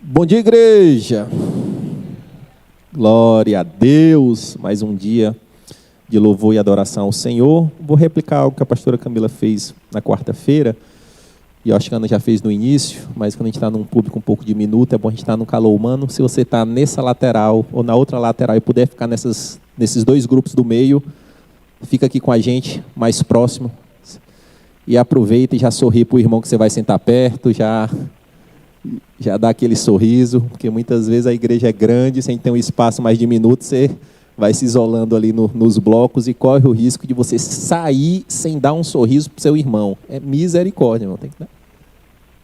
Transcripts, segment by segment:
Bom dia, igreja! Glória a Deus! Mais um dia de louvor e adoração ao Senhor. Vou replicar algo que a pastora Camila fez na quarta-feira, e eu acho que a Ana já fez no início, mas quando a gente está num público um pouco diminuto, é bom a gente estar no calor humano. Se você está nessa lateral ou na outra lateral e puder ficar nesses dois grupos do meio, fica aqui com a gente, mais próximo, e aproveita e já sorri para o irmão que você vai sentar perto, já dá aquele sorriso, porque muitas vezes a igreja é grande, sem ter um espaço mais diminuto, você vai se isolando ali nos blocos e corre o risco de você sair sem dar um sorriso para o seu irmão. É misericórdia, irmão. Tem que dar.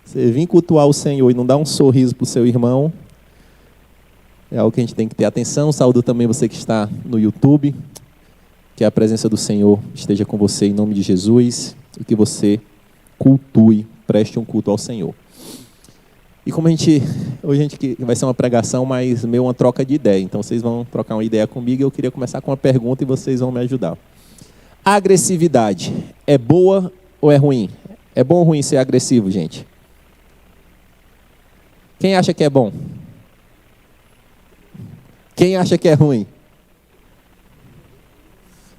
Você vir cultuar o Senhor e não dar um sorriso para o seu irmão, é algo que a gente tem que ter atenção. Saúdo também você que está no YouTube, que a presença do Senhor esteja com você em nome de Jesus e que você cultue, preste um culto ao Senhor. E como hoje a gente vai ser uma pregação, mas meio uma troca de ideia. Então vocês vão trocar uma ideia comigo e eu queria começar com uma pergunta e vocês vão me ajudar. A agressividade é boa ou é ruim? É bom ou ruim ser agressivo, gente? Quem acha que é bom? Quem acha que é ruim?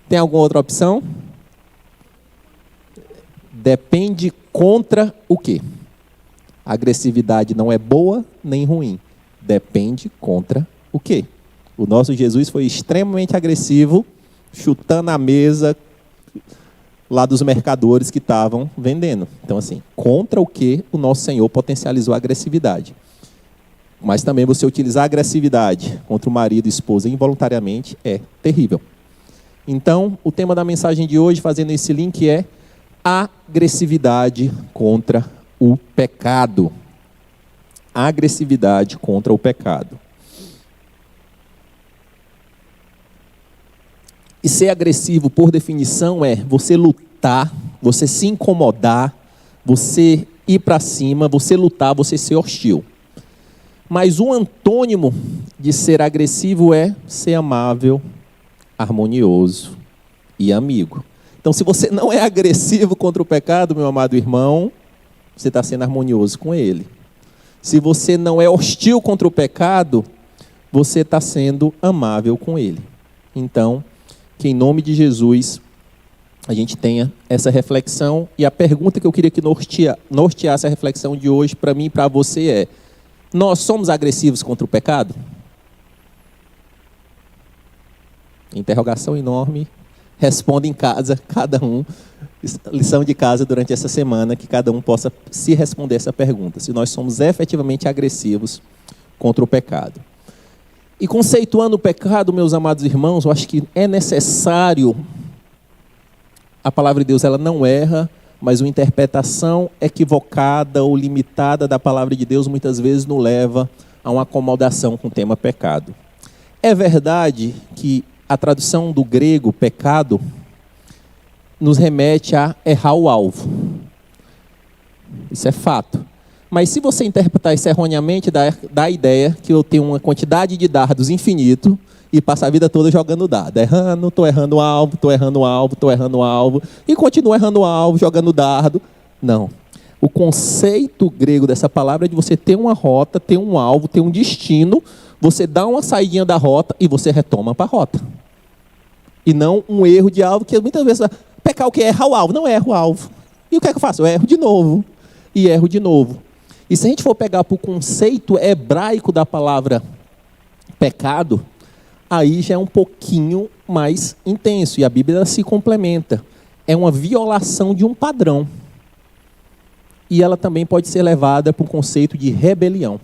Tem alguma outra opção? Depende contra o quê? A agressividade não é boa nem ruim. Depende contra o quê? O nosso Jesus foi extremamente agressivo, chutando a mesa lá dos mercadores que estavam vendendo. Então, assim, contra o que o nosso Senhor potencializou a agressividade. Mas também você utilizar a agressividade contra o marido e esposa involuntariamente é terrível. Então, o tema da mensagem de hoje, fazendo esse link, é agressividade contra o pecado. A agressividade contra o pecado. E ser agressivo, por definição, é você lutar, você se incomodar, você ir para cima, você lutar, você ser hostil. Mas o antônimo de ser agressivo é ser amável, harmonioso e amigo. Então, se você não é agressivo contra o pecado, meu amado irmão, você está sendo harmonioso com ele. Se você não é hostil contra o pecado, você está sendo amável com ele. Então, que em nome de Jesus, a gente tenha essa reflexão. E a pergunta que eu queria que norteasse a reflexão de hoje, para mim e para você é: nós somos agressivos contra o pecado? Interrogação enorme. Responda em casa, cada um. Lição de casa durante essa semana, que cada um possa se responder essa pergunta. Se nós somos efetivamente agressivos contra o pecado. E conceituando o pecado, meus amados irmãos, eu acho que é necessário. A palavra de Deus, ela não erra, mas uma interpretação equivocada ou limitada da palavra de Deus muitas vezes nos leva a uma acomodação com o tema pecado. É verdade que a tradução do grego, pecado, nos remete a errar o alvo. Isso é fato. Mas se você interpretar isso erroneamente, dá a ideia que eu tenho uma quantidade de dardos infinito e passo a vida toda jogando dado. Estou errando o alvo, estou errando o alvo, estou errando o alvo, e continuo errando o alvo, jogando dardo. Não. O conceito grego dessa palavra é de você ter uma rota, ter um alvo, ter um destino, você dá uma saidinha da rota e você retoma para a rota. E não um erro de alvo, que muitas vezes pecar o que? Errar o alvo. Não erro o alvo. E o que é que eu faço? Eu erro de novo. E erro de novo. E se a gente for pegar para o conceito hebraico da palavra pecado, aí já é um pouquinho mais intenso. E a Bíblia se complementa. É uma violação de um padrão. E ela também pode ser levada para o conceito de rebelião.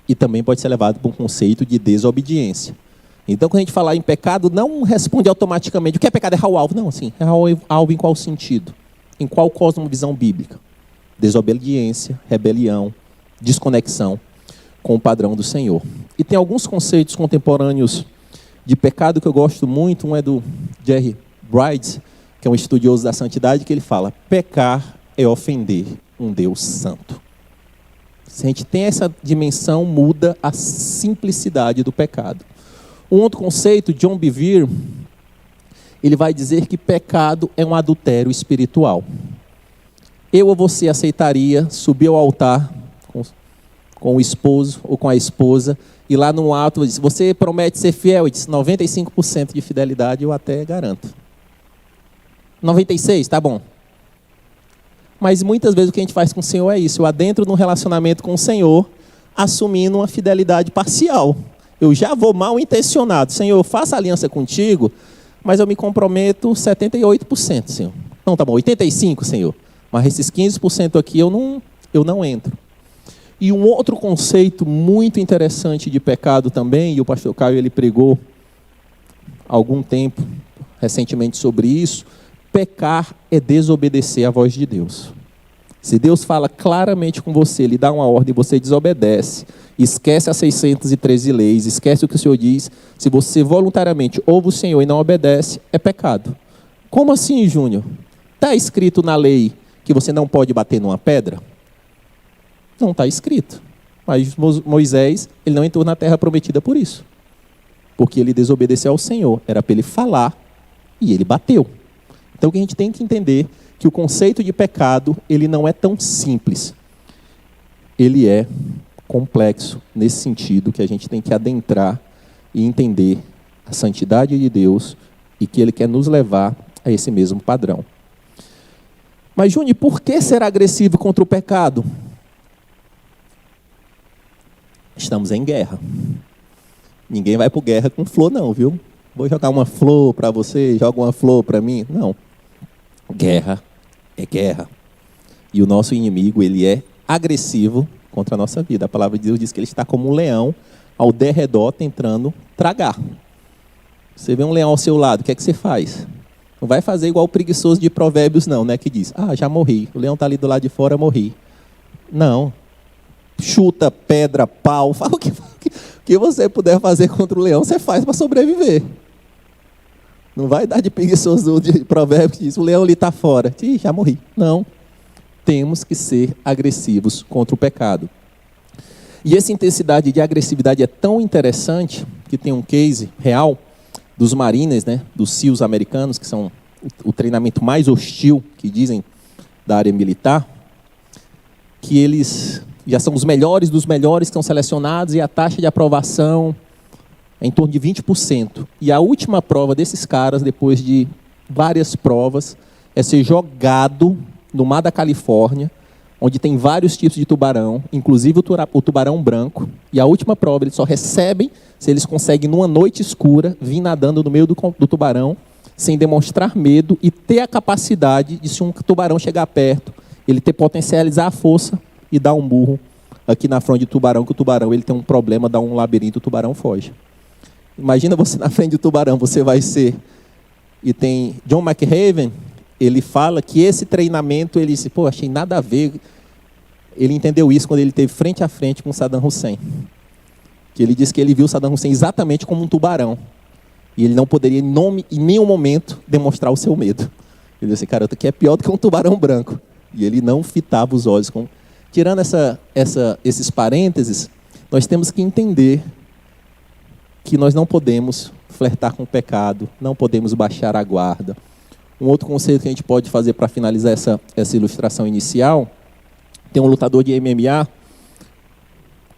E também pode ser levada para um conceito de desobediência. Então, quando a gente falar em pecado, não responde automaticamente. O que é pecado? Errar o alvo. Não, assim, errar o alvo em qual sentido? Em qual cosmovisão bíblica? Desobediência, rebelião, desconexão com o padrão do Senhor. E tem alguns conceitos contemporâneos de pecado que eu gosto muito. Um é do Jerry Bridges, que é um estudioso da santidade, que ele fala: pecar é ofender um Deus santo. Se a gente tem essa dimensão, muda a simplicidade do pecado. Um outro conceito, John Bevere, ele vai dizer que pecado é um adultério espiritual. Eu ou você aceitaria subir ao altar com o esposo ou com a esposa, e lá no alto diz, você promete ser fiel? E diz, 95% de fidelidade eu até garanto. 96%, tá bom. Mas muitas vezes o que a gente faz com o Senhor é isso, eu adentro num relacionamento com o Senhor, assumindo uma fidelidade parcial. Eu já vou mal intencionado. Senhor, eu faço aliança contigo, mas eu me comprometo 78%, Senhor. Não, tá bom, 85%, Senhor. Mas esses 15% aqui eu não entro. E um outro conceito muito interessante de pecado também, e o pastor Caio ele pregou há algum tempo, recentemente, sobre isso, pecar é desobedecer à voz de Deus. Se Deus fala claramente com você, Ele dá uma ordem e você desobedece, esquece as 613 leis, esquece o que o Senhor diz, se você voluntariamente ouve o Senhor e não obedece, é pecado. Como assim, Júnior? Está escrito na lei que você não pode bater numa pedra? Não está escrito. Mas Moisés, ele não entrou na terra prometida por isso. Porque ele desobedeceu ao Senhor. Era para ele falar e ele bateu. Então o que a gente tem que entender que o conceito de pecado, ele não é tão simples. Ele é complexo nesse sentido que a gente tem que adentrar e entender a santidade de Deus e que Ele quer nos levar a esse mesmo padrão. Mas, Júnior, por que ser agressivo contra o pecado? Estamos em guerra. Ninguém vai para guerra com flor, não, viu? Vou jogar uma flor para você, joga uma flor para mim. Não. Guerra é guerra. E o nosso inimigo, ele é agressivo contra a nossa vida. A palavra de Deus diz que ele está como um leão ao derredor tentando tragar. Você vê um leão ao seu lado, o que é que você faz? Não vai fazer igual o preguiçoso de Provérbios, não, né? Que diz, já morri. O leão está ali do lado de fora, morri. Não. Chuta, pedra, pau, fala o que você puder fazer contra o leão, você faz para sobreviver. Não vai dar de preguiçoso de Provérbios que diz, o leão ali está fora. Já morri. Não. Temos que ser agressivos contra o pecado. E essa intensidade de agressividade é tão interessante que tem um case real dos Marines, né, dos SEALs americanos, que são o treinamento mais hostil, que dizem, da área militar, que eles já são os melhores dos melhores que são selecionados e a taxa de aprovação é em torno de 20%. E a última prova desses caras, depois de várias provas, é ser jogado no mar da Califórnia, onde tem vários tipos de tubarão, inclusive o tubarão branco. E a última prova, eles só recebem se eles conseguem, numa noite escura, vir nadando no meio do tubarão, sem demonstrar medo e ter a capacidade de, se um tubarão chegar perto, ele ter potencializar a força e dar um burro aqui na frente do tubarão, que o tubarão ele tem um problema, dá um labirinto, o tubarão foge. Imagina você na frente do tubarão, você vai ser... E tem John McRaven, ele fala que esse treinamento, ele disse, achei nada a ver. Ele entendeu isso quando ele esteve frente a frente com Saddam Hussein. Que ele disse que ele viu Saddam Hussein exatamente como um tubarão. E ele não poderia, em nenhum momento, demonstrar o seu medo. Ele disse, cara, aqui é pior do que um tubarão branco. E ele não fitava os olhos. Tirando esses parênteses, nós temos que entender que nós não podemos flertar com o pecado, não podemos baixar a guarda. Um outro conceito que a gente pode fazer para finalizar essa ilustração inicial, tem um lutador de MMA,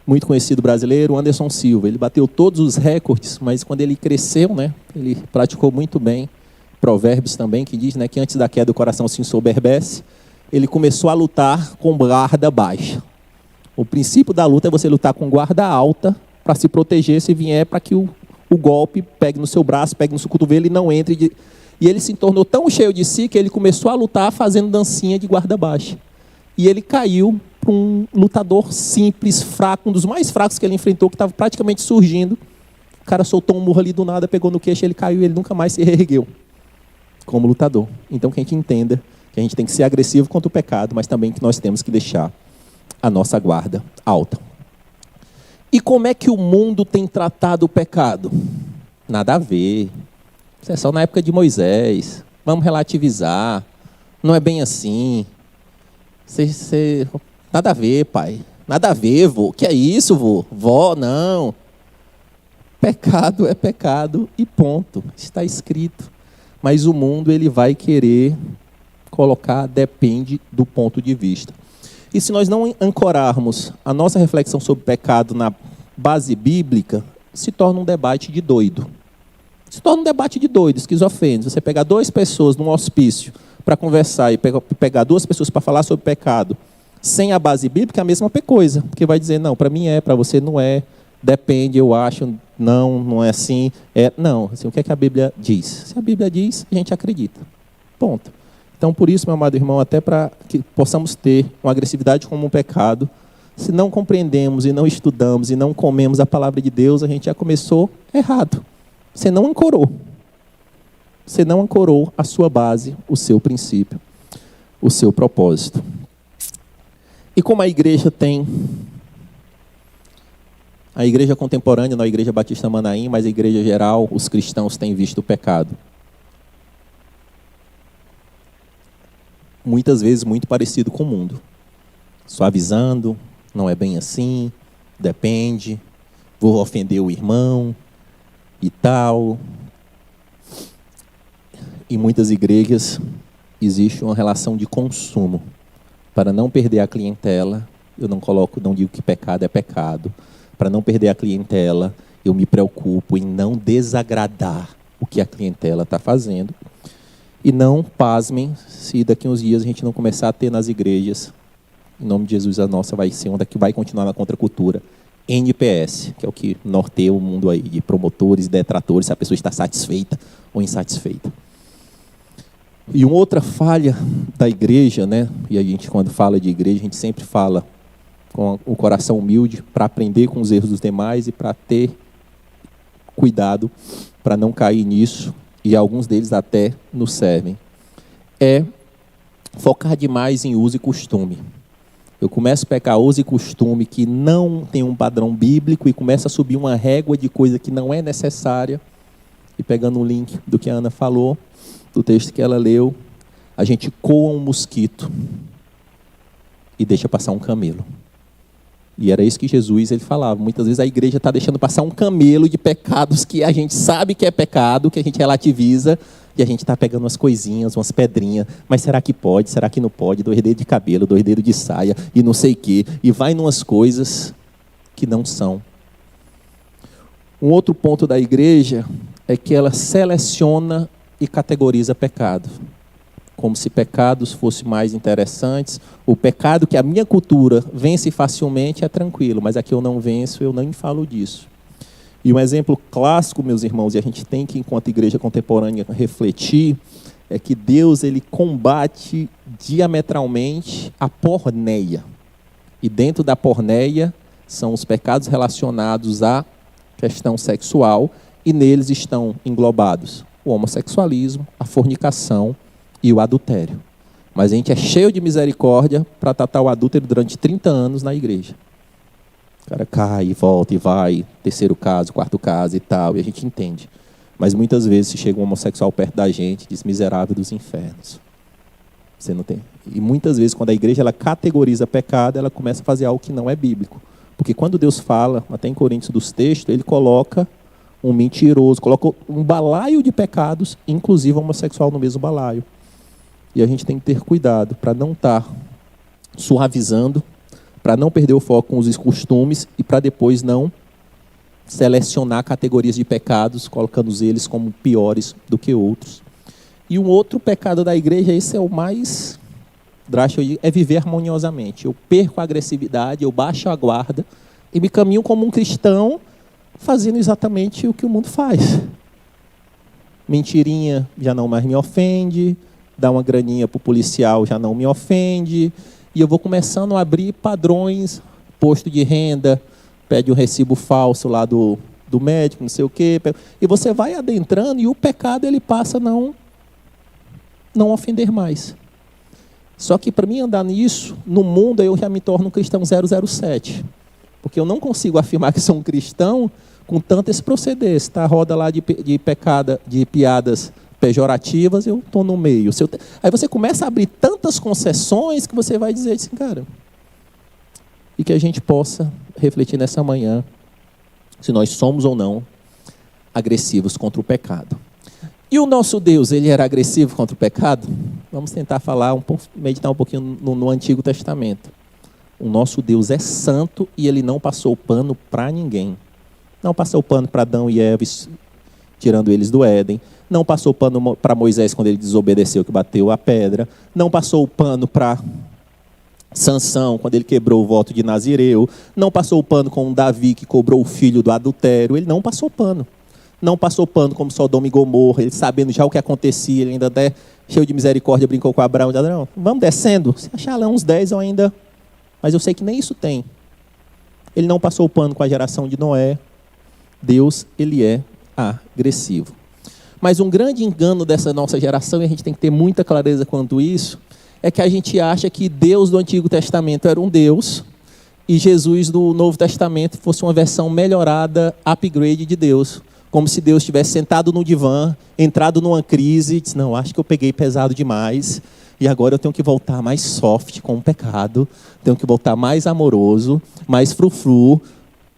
muito conhecido brasileiro, Anderson Silva. Ele bateu todos os recordes, mas quando ele cresceu, né, ele praticou muito bem. Provérbios também, que diz, né, que antes da queda o coração se ensoberbece. Ele começou a lutar com guarda baixa. O princípio da luta é você lutar com guarda alta para se proteger se vier, para que o golpe pegue no seu braço, pegue no seu cotovelo e não entre. E ele se tornou tão cheio de si que ele começou a lutar fazendo dancinha de guarda baixa. E ele caiu para um lutador simples, fraco, um dos mais fracos que ele enfrentou, que estava praticamente surgindo. O cara soltou um murro ali do nada, pegou no queixo, ele caiu e ele nunca mais se reergueu como lutador. Então que a gente entenda que a gente tem que ser agressivo contra o pecado, mas também que nós temos que deixar a nossa guarda alta. E como é que o mundo tem tratado o pecado? Nada a ver. Isso é só na época de Moisés. Vamos relativizar. Não é bem assim. Nada a ver, pai. Nada a ver, vô. Que é isso, vô? Vó, não. Pecado é pecado e ponto. Está escrito. Mas o mundo ele vai querer colocar, depende do ponto de vista. E se nós não ancorarmos a nossa reflexão sobre pecado na base bíblica, se torna um debate de doido. Se torna um debate de doido, esquizofrênico. Você pegar 2 pessoas num hospício para conversar e pegar 2 pessoas para falar sobre pecado sem a base bíblica, é a mesma coisa. Porque vai dizer, não, para mim é, para você não é, depende, eu acho, não é assim. Não, assim, o que é que a Bíblia diz? Se a Bíblia diz, a gente acredita. Ponto. Então, por isso, meu amado irmão, até para que possamos ter uma agressividade como um pecado, se não compreendemos e não estudamos e não comemos a palavra de Deus, a gente já começou errado. Você não ancorou. Você não ancorou a sua base, o seu princípio, o seu propósito. E como a igreja tem... A igreja contemporânea, não a igreja Batista Manaim, mas a igreja geral, os cristãos têm visto o pecado. Muitas vezes muito parecido com o mundo. Suavizando, não é bem assim, depende, vou ofender o irmão e tal. Em muitas igrejas existe uma relação de consumo. Para não perder a clientela, eu não digo que pecado é pecado. Para não perder a clientela, eu me preocupo em não desagradar o que a clientela está fazendo. E não, pasmem, se daqui a uns dias a gente não começar a ter nas igrejas, em nome de Jesus, a nossa vai ser uma que vai continuar na contracultura, NPS, que é o que norteia o mundo aí, de promotores, detratores, se a pessoa está satisfeita ou insatisfeita. E uma outra falha da igreja, né? E a gente, quando fala de igreja, a gente sempre fala com o coração humilde para aprender com os erros dos demais e para ter cuidado para não cair nisso, e alguns deles até nos servem, é focar demais em uso e costume. Eu começo a pecar uso e costume que não tem um padrão bíblico e começo a subir uma régua de coisa que não é necessária. E pegando o link do que a Ana falou, do texto que ela leu, a gente coa um mosquito e deixa passar um camelo. E era isso que Jesus ele falava. Muitas vezes a igreja está deixando passar um camelo de pecados que a gente sabe que é pecado, que a gente relativiza, e a gente está pegando umas coisinhas, umas pedrinhas. Mas será que pode? Será que não pode? 2 dedos de cabelo, 2 dedos de saia, e não sei o quê. E vai numas coisas que não são. Um outro ponto da igreja é que ela seleciona e categoriza pecado. Como se pecados fossem mais interessantes. O pecado que a minha cultura vence facilmente é tranquilo, mas aqui eu não venço, eu nem falo disso. E um exemplo clássico, meus irmãos, e a gente tem que, enquanto igreja contemporânea, refletir, é que Deus ele combate diametralmente a porneia. E dentro da porneia são os pecados relacionados à questão sexual, e neles estão englobados o homossexualismo, a fornicação e o adultério. Mas a gente é cheio de misericórdia para tratar o adúltero durante 30 anos na igreja. O cara cai e volta e vai, 3º caso, 4º caso e tal, e a gente entende. Mas muitas vezes se chega um homossexual perto da gente, diz miserável dos infernos. Você não tem. E muitas vezes quando a igreja ela categoriza pecado, ela começa a fazer algo que não é bíblico. Porque quando Deus fala, até em Coríntios dos textos, ele coloca um mentiroso, coloca um balaio de pecados, inclusive homossexual no mesmo balaio. E a gente tem que ter cuidado para não estar suavizando, para não perder o foco com os costumes e para depois não selecionar categorias de pecados, colocando eles como piores do que outros. E um outro pecado da igreja, esse é o mais drástico, é viver harmoniosamente. Eu perco a agressividade, eu baixo a guarda e me caminho como um cristão fazendo exatamente o que o mundo faz. Mentirinha já não mais me ofende, dar uma graninha para o policial já não me ofende, e eu vou começando a abrir padrões, posto de renda, pede um recibo falso lá do médico, não sei o quê, e você vai adentrando e o pecado ele passa a não ofender mais. Só que para mim andar nisso, no mundo eu já me torno um cristão 007, porque eu não consigo afirmar que sou um cristão com tanto esse proceder. Se está a roda lá de piadas pejorativas, eu estou no meio. Aí você começa a abrir tantas concessões que você vai dizer assim, cara, e que a gente possa refletir nessa manhã se nós somos ou não agressivos contra o pecado. E o nosso Deus, ele era agressivo contra o pecado? Vamos tentar falar meditar um pouquinho no Antigo Testamento. O nosso Deus é santo e ele não passou pano para ninguém. Não passou pano para Adão e Eva, tirando eles do Éden. Não passou pano para Moisés quando ele desobedeceu, que bateu a pedra. Não passou pano para Sansão, quando ele quebrou o voto de Nazireu. Não passou pano com Davi, que cobrou o filho do adultério. Ele não passou pano. Não passou pano como Sodoma e Gomorra, ele sabendo já o que acontecia, ele ainda até cheio de misericórdia brincou com Abraão. Disse, não, vamos descendo, se achar lá uns 10 eu ainda... Mas eu sei que nem isso tem. Ele não passou pano com a geração de Noé. Deus, ele é agressivo. Mas um grande engano dessa nossa geração, e a gente tem que ter muita clareza quanto isso, é que a gente acha que Deus do Antigo Testamento era um Deus e Jesus do Novo Testamento fosse uma versão melhorada, upgrade de Deus. Como se Deus tivesse sentado no divã, entrado numa crise, e disse, não, acho que eu peguei pesado demais, e agora eu tenho que voltar mais soft com o pecado, tenho que voltar mais amoroso, mais frufru.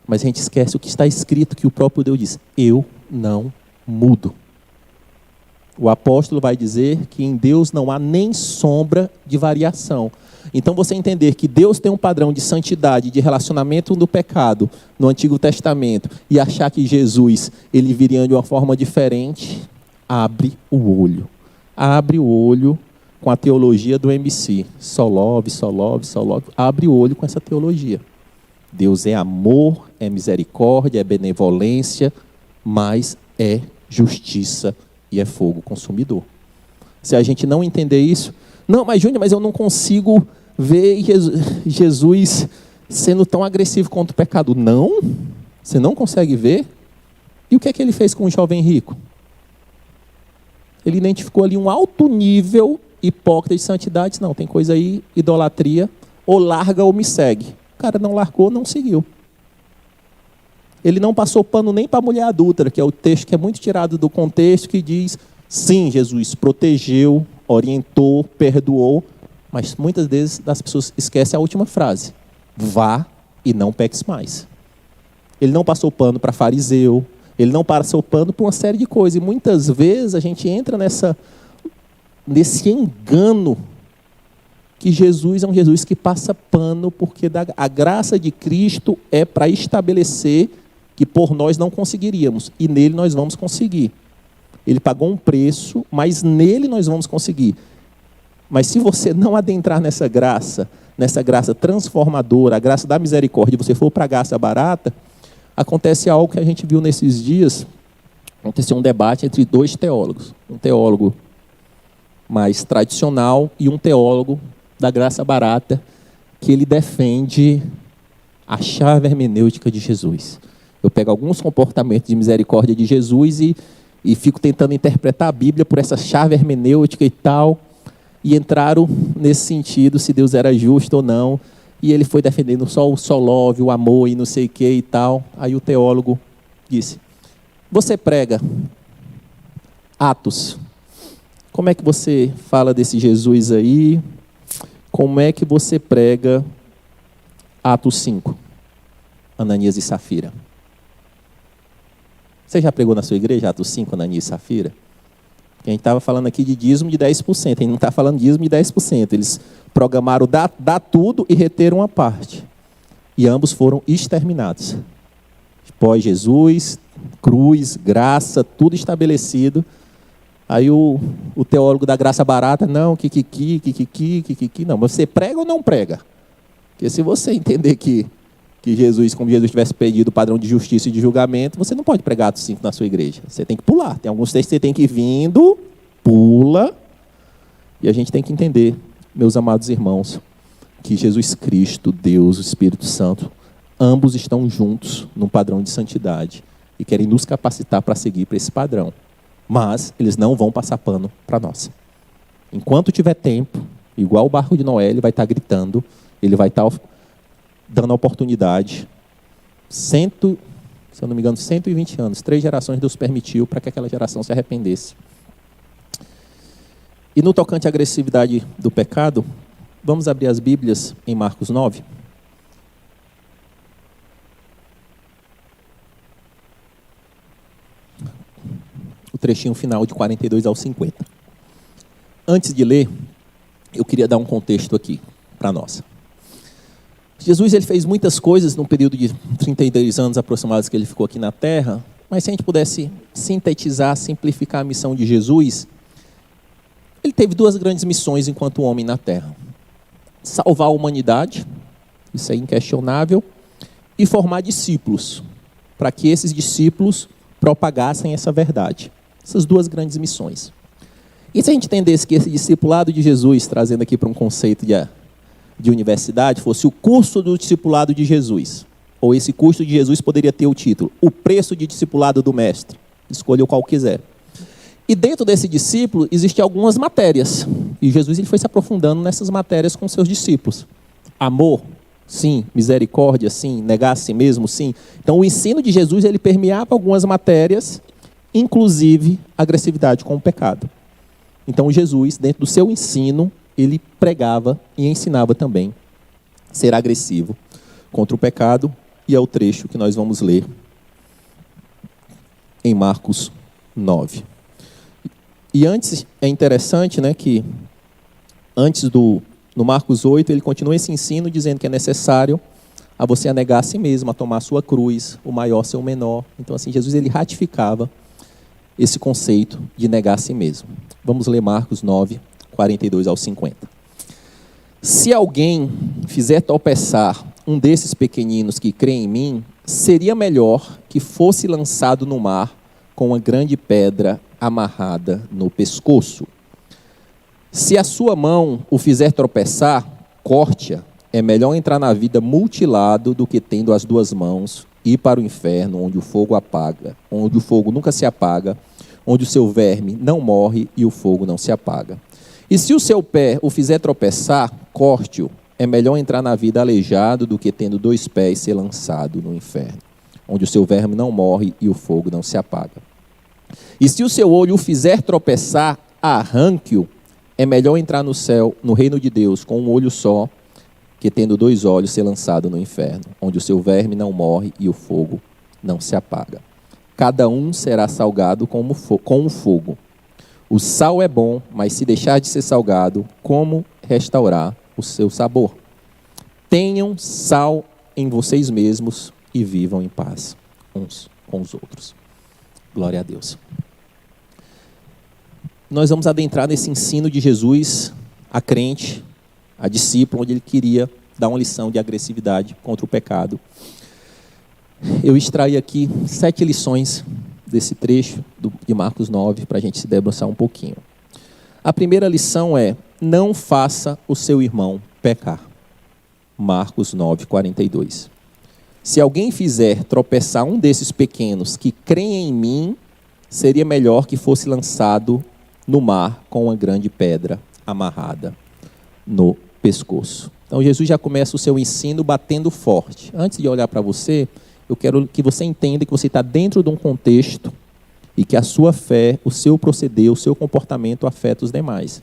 Mas a gente esquece o que está escrito, que o próprio Deus diz, eu não mudo. O apóstolo vai dizer que em Deus não há nem sombra de variação. Então você entender que Deus tem um padrão de santidade, de relacionamento do pecado no Antigo Testamento e achar que Jesus ele viria de uma forma diferente, abre o olho. Abre o olho com a teologia do MC. Só love. Abre o olho com essa teologia. Deus é amor, é misericórdia, é benevolência, mas é justiça e é fogo consumidor. Se a gente não entender isso, não, mas Júnior, mas eu não consigo ver Jesus sendo tão agressivo contra o pecado. Não? Você não consegue ver? E o que é que ele fez com o jovem rico? Ele identificou ali um alto nível hipócrita de santidade. Não, tem coisa aí, idolatria, ou larga ou me segue. O cara não largou, não seguiu. Ele não passou pano nem para a mulher adúltera, que é o texto que é muito tirado do contexto, que diz, sim, Jesus protegeu, orientou, perdoou, mas muitas vezes as pessoas esquecem a última frase. Vá e não peques mais. Ele não passou pano para fariseu, ele não passou pano para uma série de coisas. E muitas vezes a gente entra nesse engano que Jesus é um Jesus que passa pano, porque a graça de Cristo é para estabelecer que por nós não conseguiríamos, e nele nós vamos conseguir. Ele pagou um preço, mas nele nós vamos conseguir. Mas se você não adentrar nessa graça transformadora, a graça da misericórdia, e você for para a graça barata, acontece algo que a gente viu nesses dias. Aconteceu um debate entre dois teólogos. Um teólogo mais tradicional e um teólogo da graça barata, que ele defende a chave hermenêutica de Jesus. Eu pego alguns comportamentos de misericórdia de Jesus e fico tentando interpretar a Bíblia por essa chave hermenêutica e tal, e entraram nesse sentido, se Deus era justo ou não, e ele foi defendendo só o love, o amor e não sei o que e tal. Aí o teólogo disse, você prega Atos, como é que você fala desse Jesus aí? Como é que você prega Atos 5? Ananias e Safira. Você já pregou na sua igreja Atos 5, Ananias e Safira? A gente estava falando aqui de dízimo de 10%. A gente não está falando de dízimo de 10%. Eles programaram dar tudo e reteram uma parte. E ambos foram exterminados. Pós-Jesus, cruz, graça, tudo estabelecido. Aí o teólogo da graça barata, não, não. Mas você prega ou não prega? Porque se você entender que Jesus, como Jesus tivesse pedido o padrão de justiça e de julgamento, você não pode pregar Atos 5 na sua igreja. Você tem que pular. Tem alguns textos que você tem que ir vindo, pula. E a gente tem que entender, meus amados irmãos, que Jesus Cristo, Deus, o Espírito Santo, ambos estão juntos num padrão de santidade e querem nos capacitar para seguir para esse padrão. Mas eles não vão passar pano para nós. Enquanto tiver tempo, igual o barco de Noé, ele vai estar gritando, ele vai estar dando a oportunidade. Se eu não me engano, 120 anos, 3 gerações Deus permitiu para que aquela geração se arrependesse. E no tocante à agressividade do pecado, vamos abrir as Bíblias em Marcos 9. O trechinho final de 42 ao 50. Antes de ler, eu queria dar um contexto aqui para nós. Jesus ele fez muitas coisas no período de 32 anos aproximados que ele ficou aqui na Terra, mas se a gente pudesse sintetizar, simplificar a missão de Jesus, ele teve duas grandes missões enquanto homem na Terra. Salvar a humanidade, isso é inquestionável, e formar discípulos, para que esses discípulos propagassem essa verdade. Essas duas grandes missões. E se a gente entendesse que esse discipulado de Jesus, trazendo aqui para um conceito de universidade, fosse o curso do discipulado de Jesus, ou esse curso de Jesus poderia ter o título, o preço de discipulado do mestre, escolha o qual quiser. E dentro desse discípulo, existem algumas matérias, e Jesus ele foi se aprofundando nessas matérias com seus discípulos. Amor, sim. Misericórdia, sim. Negar a si mesmo, sim. Então o ensino de Jesus ele permeava algumas matérias, inclusive agressividade com o pecado. Então Jesus, dentro do seu ensino, ele pregava e ensinava também ser agressivo contra o pecado, e é o trecho que nós vamos ler em Marcos 9. E antes, é interessante, né, que antes no Marcos 8, ele continua esse ensino dizendo que é necessário a você negar a si mesmo, a tomar a sua cruz, o maior ser o menor. Então assim, Jesus ele ratificava esse conceito de negar a si mesmo. Vamos ler Marcos 9, 42 ao 50. Se alguém fizer tropeçar um desses pequeninos que crê em mim, seria melhor que fosse lançado no mar com uma grande pedra amarrada no pescoço. Se a sua mão o fizer tropeçar, corte-a. É melhor entrar na vida mutilado do que tendo as duas mãos ir para o inferno, onde o fogo apaga, onde o fogo nunca se apaga, onde o seu verme não morre e o fogo não se apaga. E se o seu pé o fizer tropeçar, corte-o. É melhor entrar na vida aleijado do que tendo dois pés ser lançado no inferno, onde o seu verme não morre e o fogo não se apaga. E se o seu olho o fizer tropeçar, arranque-o. É melhor entrar no céu, no reino de Deus, com um olho só, que tendo dois olhos ser lançado no inferno, onde o seu verme não morre e o fogo não se apaga. Cada um será salgado com o fogo. O sal é bom, mas se deixar de ser salgado, como restaurar o seu sabor? Tenham sal em vocês mesmos e vivam em paz uns com os outros. Glória a Deus. Nós vamos adentrar nesse ensino de Jesus a crente, a discípulo, onde ele queria dar uma lição de agressividade contra o pecado. Eu extraí aqui 7 lições desse trecho de Marcos 9 para a gente se debruçar um pouquinho. A primeira lição é: não faça o seu irmão pecar. Marcos 9, 42. Se alguém fizer tropeçar um desses pequenos que creem em mim, seria melhor que fosse lançado no mar com uma grande pedra amarrada no pescoço. Então Jesus já começa o seu ensino batendo forte. Antes de olhar para você, eu quero que você entenda que você está dentro de um contexto e que a sua fé, o seu proceder, o seu comportamento afeta os demais.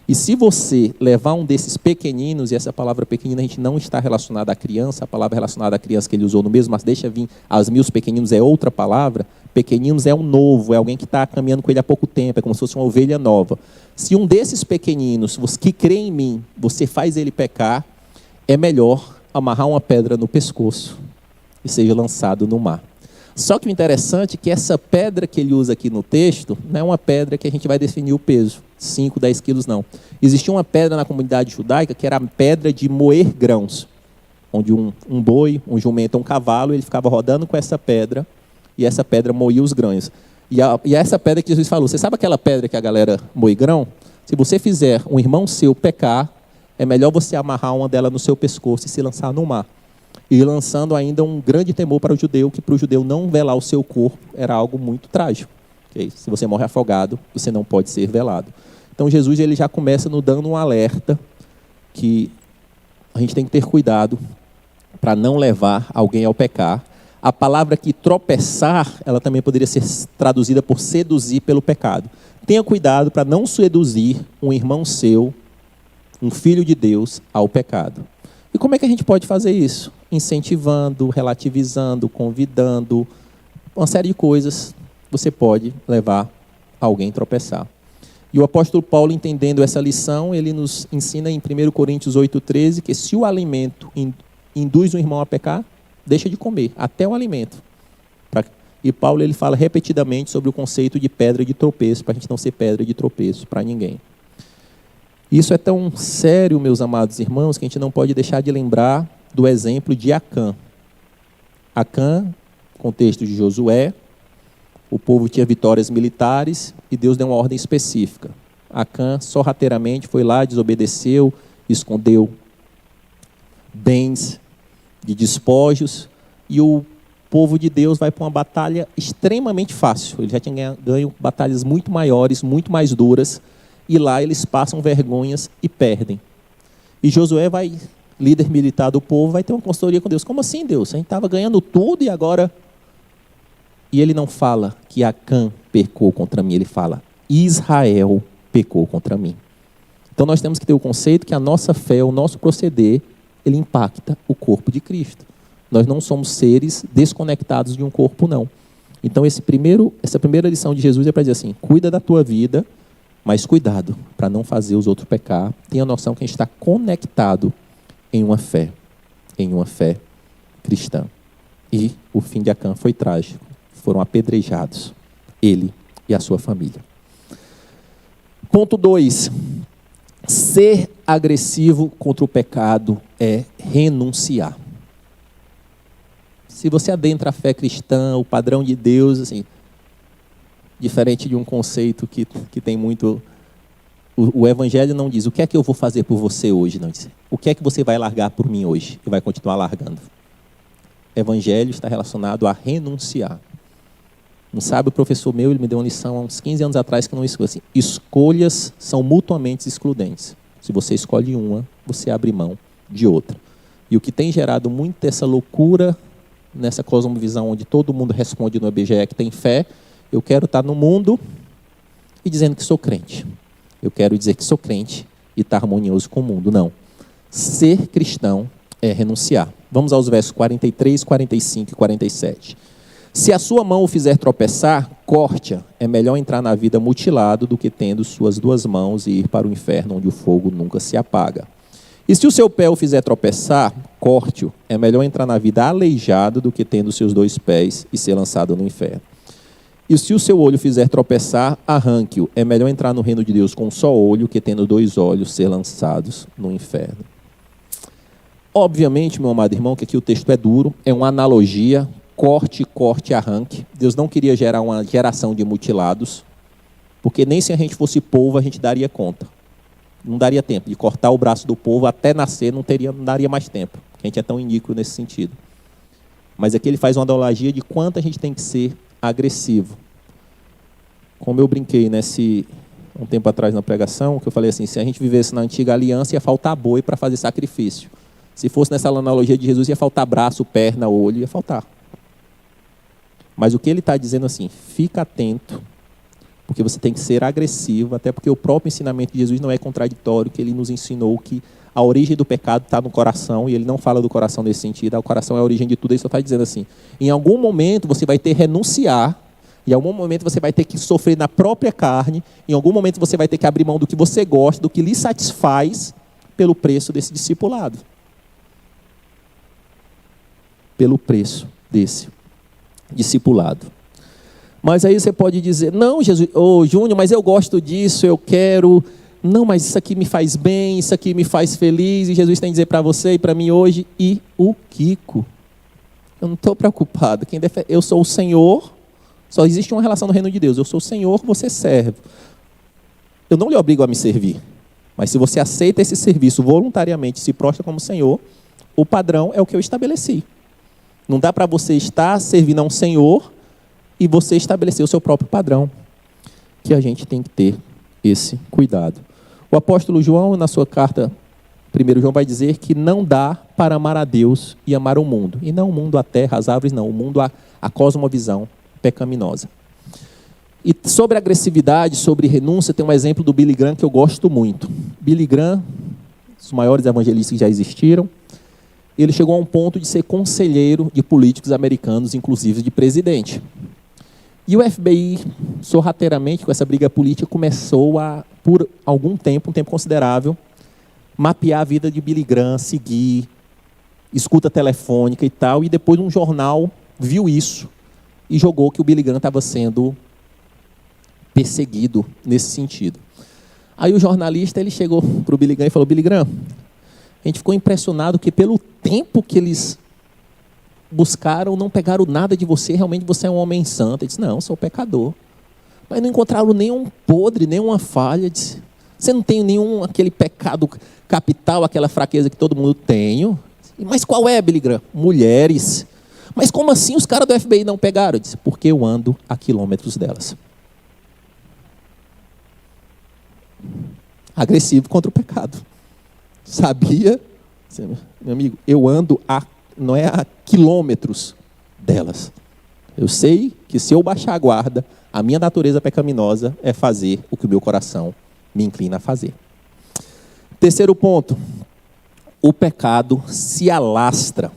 E se você levar um desses pequeninos, e essa palavra pequenina a gente não está relacionada à criança, a palavra relacionada à criança que ele usou no mesmo, mas deixa vir as mil pequeninos é outra palavra. Pequeninos é um novo, é alguém que está caminhando com ele há pouco tempo, é como se fosse uma ovelha nova. Se um desses pequeninos, que crê em mim, você faz ele pecar, é melhor amarrar uma pedra no pescoço e seja lançado no mar. Só que o interessante é que essa pedra que ele usa aqui no texto não é uma pedra que a gente vai definir o peso, 5, 10 quilos não. Existia uma pedra na comunidade judaica que era a pedra de moer grãos, onde um boi, um jumento, um cavalo, ele ficava rodando com essa pedra e essa pedra moía os grãos. E essa pedra que Jesus falou, você sabe aquela pedra que a galera moe grão? Se você fizer um irmão seu pecar, é melhor você amarrar uma dela no seu pescoço e se lançar no mar. E lançando ainda um grande temor para o judeu, que para o judeu não velar o seu corpo era algo muito trágico. Okay? Se você morre afogado, você não pode ser velado. Então Jesus ele já começa nos dando um alerta que a gente tem que ter cuidado para não levar alguém ao pecar. A palavra que tropeçar, ela também poderia ser traduzida por seduzir pelo pecado. Tenha cuidado para não seduzir um irmão seu, um filho de Deus, ao pecado. E como é que a gente pode fazer isso? Incentivando, relativizando, convidando, uma série de coisas você pode levar alguém a tropeçar. E o apóstolo Paulo, entendendo essa lição, ele nos ensina em 1 Coríntios 8,13, que se o alimento induz um irmão a pecar, deixa de comer, até o alimento. E Paulo ele fala repetidamente sobre o conceito de pedra de tropeço, para a gente não ser pedra de tropeço para ninguém. Isso é tão sério, meus amados irmãos, que a gente não pode deixar de lembrar do exemplo de Acã. Acã, contexto de Josué, o povo tinha vitórias militares e Deus deu uma ordem específica. Acã sorrateiramente foi lá, desobedeceu, escondeu bens de despojos, e o povo de Deus vai para uma batalha extremamente fácil. Ele já tinha ganho batalhas muito maiores, muito mais duras, e lá eles passam vergonhas e perdem. E Josué vai, líder militar do povo, vai ter uma consultoria com Deus. Como assim, Deus? A gente estava ganhando tudo e agora... E ele não fala que Acã pecou contra mim, ele fala, Israel pecou contra mim. Então nós temos que ter o conceito que a nossa fé, o nosso proceder, ele impacta o corpo de Cristo. Nós não somos seres desconectados de um corpo, não. Então essa primeira lição de Jesus é para dizer assim, cuida da tua vida, mas cuidado para não fazer os outros pecar. Tenha a noção que a gente está conectado em uma fé cristã. E o fim de Acã foi trágico. Foram apedrejados, ele e a sua família. Ponto 2. Ser agressivo contra o pecado é renunciar. Se você adentra a fé cristã, o padrão de Deus, assim, diferente de um conceito que tem muito... O Evangelho não diz, o que é que eu vou fazer por você hoje? Não diz, o que é que você vai largar por mim hoje? E vai continuar largando. O Evangelho está relacionado a renunciar. Não sabe, o professor meu, ele me deu uma lição há uns 15 anos atrás que não escolhe assim, escolhas são mutuamente excludentes. Se você escolhe uma, você abre mão de outra. E o que tem gerado muito essa loucura nessa cosmovisão onde todo mundo responde no IBGE que tem fé, eu quero estar no mundo e dizendo que sou crente. Eu quero dizer que sou crente e estar harmonioso com o mundo. Não. Ser cristão é renunciar. Vamos aos versos 43, 45 e 47. Se a sua mão o fizer tropeçar, corte-a. É melhor entrar na vida mutilado do que tendo suas duas mãos e ir para o inferno, onde o fogo nunca se apaga. E se o seu pé o fizer tropeçar, corte-o. É melhor entrar na vida aleijado do que tendo seus dois pés e ser lançado no inferno. E se o seu olho fizer tropeçar, arranque-o. É melhor entrar no reino de Deus com um só olho que tendo dois olhos ser lançados no inferno. Obviamente, meu amado irmão, que aqui o texto é duro, é uma analogia, corte, arranque. Deus não queria gerar uma geração de mutilados, porque nem se a gente fosse polvo a gente daria conta. Não daria tempo de cortar o braço do povo até nascer, não daria mais tempo, porque a gente é tão iníquo nesse sentido. Mas aqui ele faz uma analogia de quanto a gente tem que ser agressivo. Como eu brinquei um tempo atrás na pregação, que eu falei assim, se a gente vivesse na antiga aliança, ia faltar boi para fazer sacrifício. Se fosse nessa analogia de Jesus, ia faltar braço, perna, olho, ia faltar. Mas o que ele está dizendo assim, fica atento, porque você tem que ser agressivo, até porque o próprio ensinamento de Jesus não é contraditório, que ele nos ensinou que a origem do pecado está no coração, e ele não fala do coração nesse sentido, o coração é a origem de tudo, ele só está dizendo assim, em algum momento você vai ter que renunciar, em algum momento você vai ter que sofrer na própria carne, em algum momento você vai ter que abrir mão do que você gosta, do que lhe satisfaz, pelo preço desse discipulado. Pelo preço desse discipulado. Mas aí você pode dizer, não, Jesus, Júnior, mas eu gosto disso, eu quero... Não, mas isso aqui me faz bem, isso aqui me faz feliz, e Jesus tem que dizer para você e para mim hoje, e o Kiko? Eu não estou preocupado. Eu sou o Senhor, só existe uma relação no reino de Deus. Eu sou o Senhor, você serve. Eu não lhe obrigo a me servir, mas se você aceita esse serviço voluntariamente, se prostra como Senhor, o padrão é o que eu estabeleci. Não dá para você estar servindo a um Senhor e você estabelecer o seu próprio padrão, que a gente tem que ter esse cuidado. O apóstolo João, na sua carta, 1 João vai dizer que não dá para amar a Deus e amar o mundo. E não o mundo, a terra, as árvores, não. O mundo, a cosmovisão pecaminosa. E sobre agressividade, sobre renúncia, tem um exemplo do Billy Graham que eu gosto muito. Billy Graham, um dos maiores evangelistas que já existiram, ele chegou a um ponto de ser conselheiro de políticos americanos, inclusive de presidente. E o FBI, sorrateiramente, com essa briga política, começou a, por algum tempo, um tempo considerável, mapear a vida de Billy Graham, seguir, escuta telefônica e tal, e depois um jornal viu isso e jogou que o Billy Graham estava sendo perseguido nesse sentido. Aí o jornalista ele chegou para o Billy Graham e falou: Billy Graham, a gente ficou impressionado que pelo tempo que eles buscaram, não pegaram nada de você, realmente você é um homem santo. Ele disse: não, sou pecador. Mas não encontraram nenhum podre, nenhuma falha. Ele disse: você não tem nenhum aquele pecado capital, aquela fraqueza que todo mundo tem. Mas qual é, Billy Graham? Mulheres. Mas como assim os caras do FBI não pegaram? Eu disse: porque eu ando a quilômetros delas. Agressivo contra o pecado. Sabia? Meu amigo, eu ando não é a quilômetros delas. Eu sei que se eu baixar a guarda, a minha natureza pecaminosa é fazer o que o meu coração me inclina a fazer. Terceiro ponto. O pecado se alastra.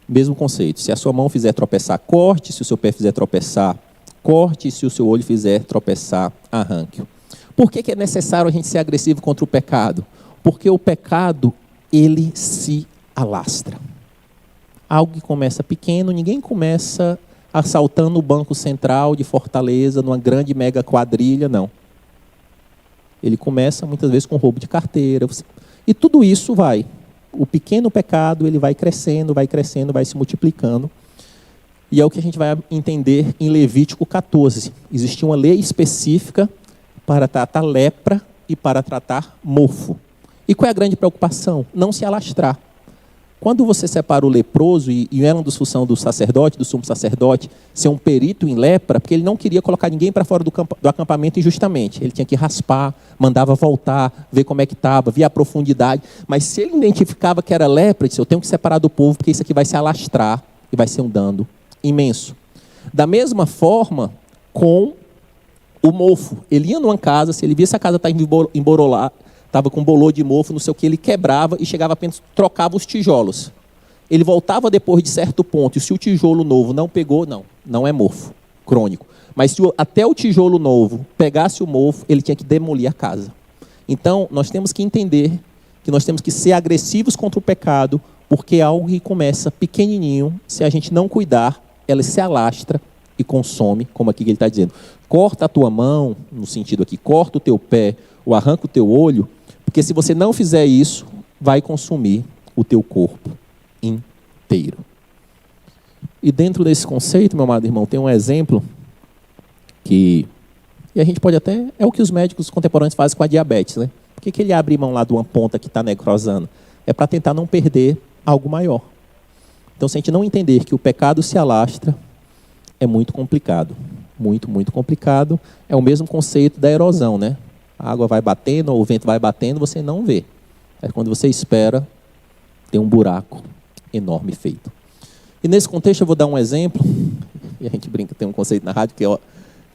Mesmo conceito. Se a sua mão fizer tropeçar, corte. Se o seu pé fizer tropeçar, corte. Se o seu olho fizer tropeçar, arranque. Por que é necessário a gente ser agressivo contra o pecado? Porque o pecado, ele se alastra. Algo que começa pequeno, ninguém começa assaltando o Banco Central de Fortaleza, numa grande mega quadrilha, não. Ele começa muitas vezes com roubo de carteira. E tudo isso vai. O pequeno pecado, ele vai crescendo, vai se multiplicando. E é o que a gente vai entender em Levítico 14. Existia uma lei específica para tratar lepra e para tratar mofo. E qual é a grande preocupação? Não se alastrar. Quando você separa o leproso, e era uma das funções do sacerdote, do sumo sacerdote, ser um perito em lepra, porque ele não queria colocar ninguém para fora do acampamento injustamente. Ele tinha que raspar, mandava voltar, ver como é que estava, ver a profundidade. Mas se ele identificava que era lepra, ele disse: eu tenho que separar do povo, porque isso aqui vai se alastrar e vai ser um dano imenso. Da mesma forma, com o mofo. Ele ia numa casa, se ele via essa casa estava emborolada, estava com bolor de mofo, não sei o que, ele quebrava e chegava apenas, trocava os tijolos. Ele voltava depois de certo ponto, e se o tijolo novo não pegou, não é mofo crônico. Mas se até o tijolo novo pegasse o mofo, ele tinha que demolir a casa. Então, nós temos que entender que nós temos que ser agressivos contra o pecado, porque é algo que começa pequenininho, se a gente não cuidar, ela se alastra e consome, como aqui ele está dizendo. Corta a tua mão, no sentido aqui, corta o teu pé, ou arranca o teu olho, porque se você não fizer isso, vai consumir o teu corpo inteiro. E dentro desse conceito, meu amado irmão, tem um exemplo que, e a gente pode até, é o que os médicos contemporâneos fazem com a diabetes, né? Por que ele abre mão lá de uma ponta que está necrosando? É para tentar não perder algo maior. Então, se a gente não entender que o pecado se alastra, é muito complicado. Muito, muito complicado. É o mesmo conceito da erosão, né? A água vai batendo, ou o vento vai batendo, você não vê. É quando você espera, tem um buraco enorme feito. E nesse contexto eu vou dar um exemplo, e a gente brinca, tem um conceito na rádio que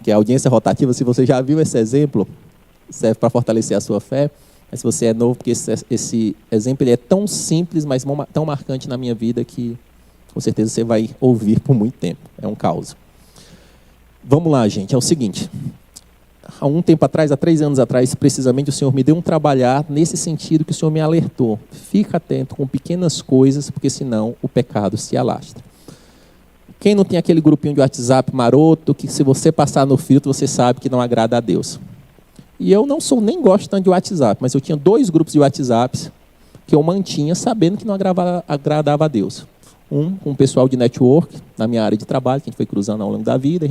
é a audiência rotativa. Se você já viu esse exemplo, serve para fortalecer a sua fé. Mas se você é novo, porque esse exemplo ele é tão simples, mas tão marcante na minha vida que com certeza você vai ouvir por muito tempo. É um caos. Vamos lá, gente. É o seguinte. Há um tempo atrás, há 3 anos atrás, precisamente, o Senhor me deu um trabalhar nesse sentido que o Senhor me alertou. Fica atento com pequenas coisas, porque senão o pecado se alastra. Quem não tem aquele grupinho de WhatsApp maroto, que se você passar no filtro, você sabe que não agrada a Deus. E eu nem gosto tanto de WhatsApp, mas eu tinha 2 grupos de WhatsApps que eu mantinha sabendo que não agradava a Deus. Um com o pessoal de network, na minha área de trabalho, que a gente foi cruzando ao longo da vida,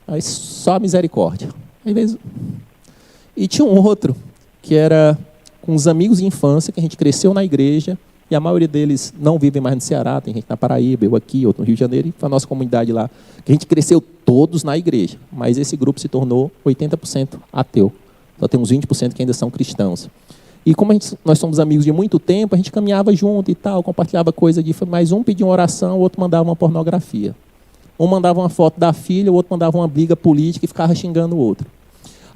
aí só misericórdia. E tinha um outro, que era com os amigos de infância, que a gente cresceu na igreja, e a maioria deles não vivem mais no Ceará, tem gente na Paraíba, eu aqui, outro no Rio de Janeiro, e foi a nossa comunidade lá, que a gente cresceu todos na igreja, mas esse grupo se tornou 80% ateu. Só tem uns 20% que ainda são cristãos. E como nós somos amigos de muito tempo, a gente caminhava junto e tal, compartilhava coisa de... Mas um pedia uma oração, o outro mandava uma pornografia. Um mandava uma foto da filha, o outro mandava uma briga política e ficava xingando o outro.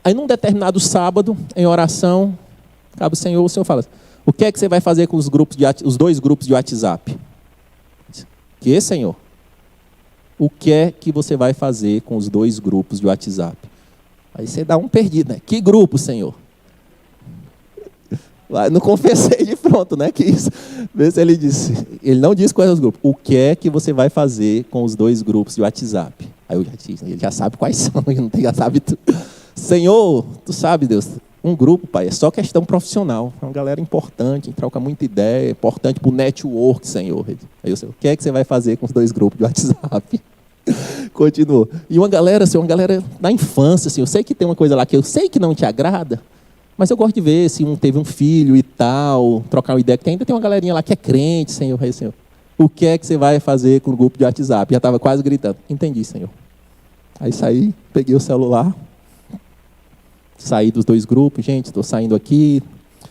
Aí, num determinado sábado, em oração, cabe o Senhor fala: o que é que você vai fazer com os 2 grupos de WhatsApp? Que, Senhor? O que é que você vai fazer com os 2 grupos de WhatsApp? Aí você dá um perdido, né? Que grupo, Senhor? Não confessei de frente. pronto, né? Que isso. Vê se ele disse. Ele não disse quais são os grupos. O que é que você vai fazer com os 2 grupos de WhatsApp? Aí eu já disse, ele já sabe quais são, ele não tem, já sabe tudo. Senhor, tu sabe, Deus, um grupo, pai, é só questão profissional. É uma galera importante, troca muita ideia, é importante para o network, Senhor. Aí eu sei, o que é que você vai fazer com os 2 grupos de WhatsApp? Continua. E uma galera, assim, uma galera da infância, assim, eu sei que tem uma coisa lá que eu sei que não te agrada, mas eu gosto de ver se um teve um filho e tal, trocar uma ideia, que ainda tem uma galerinha lá que é crente, Senhor. Aí, Senhor, o que é que você vai fazer com o grupo de WhatsApp? Já estava quase gritando. Entendi, Senhor. Aí saí, peguei o celular, saí dos 2 grupos. Gente, estou saindo aqui,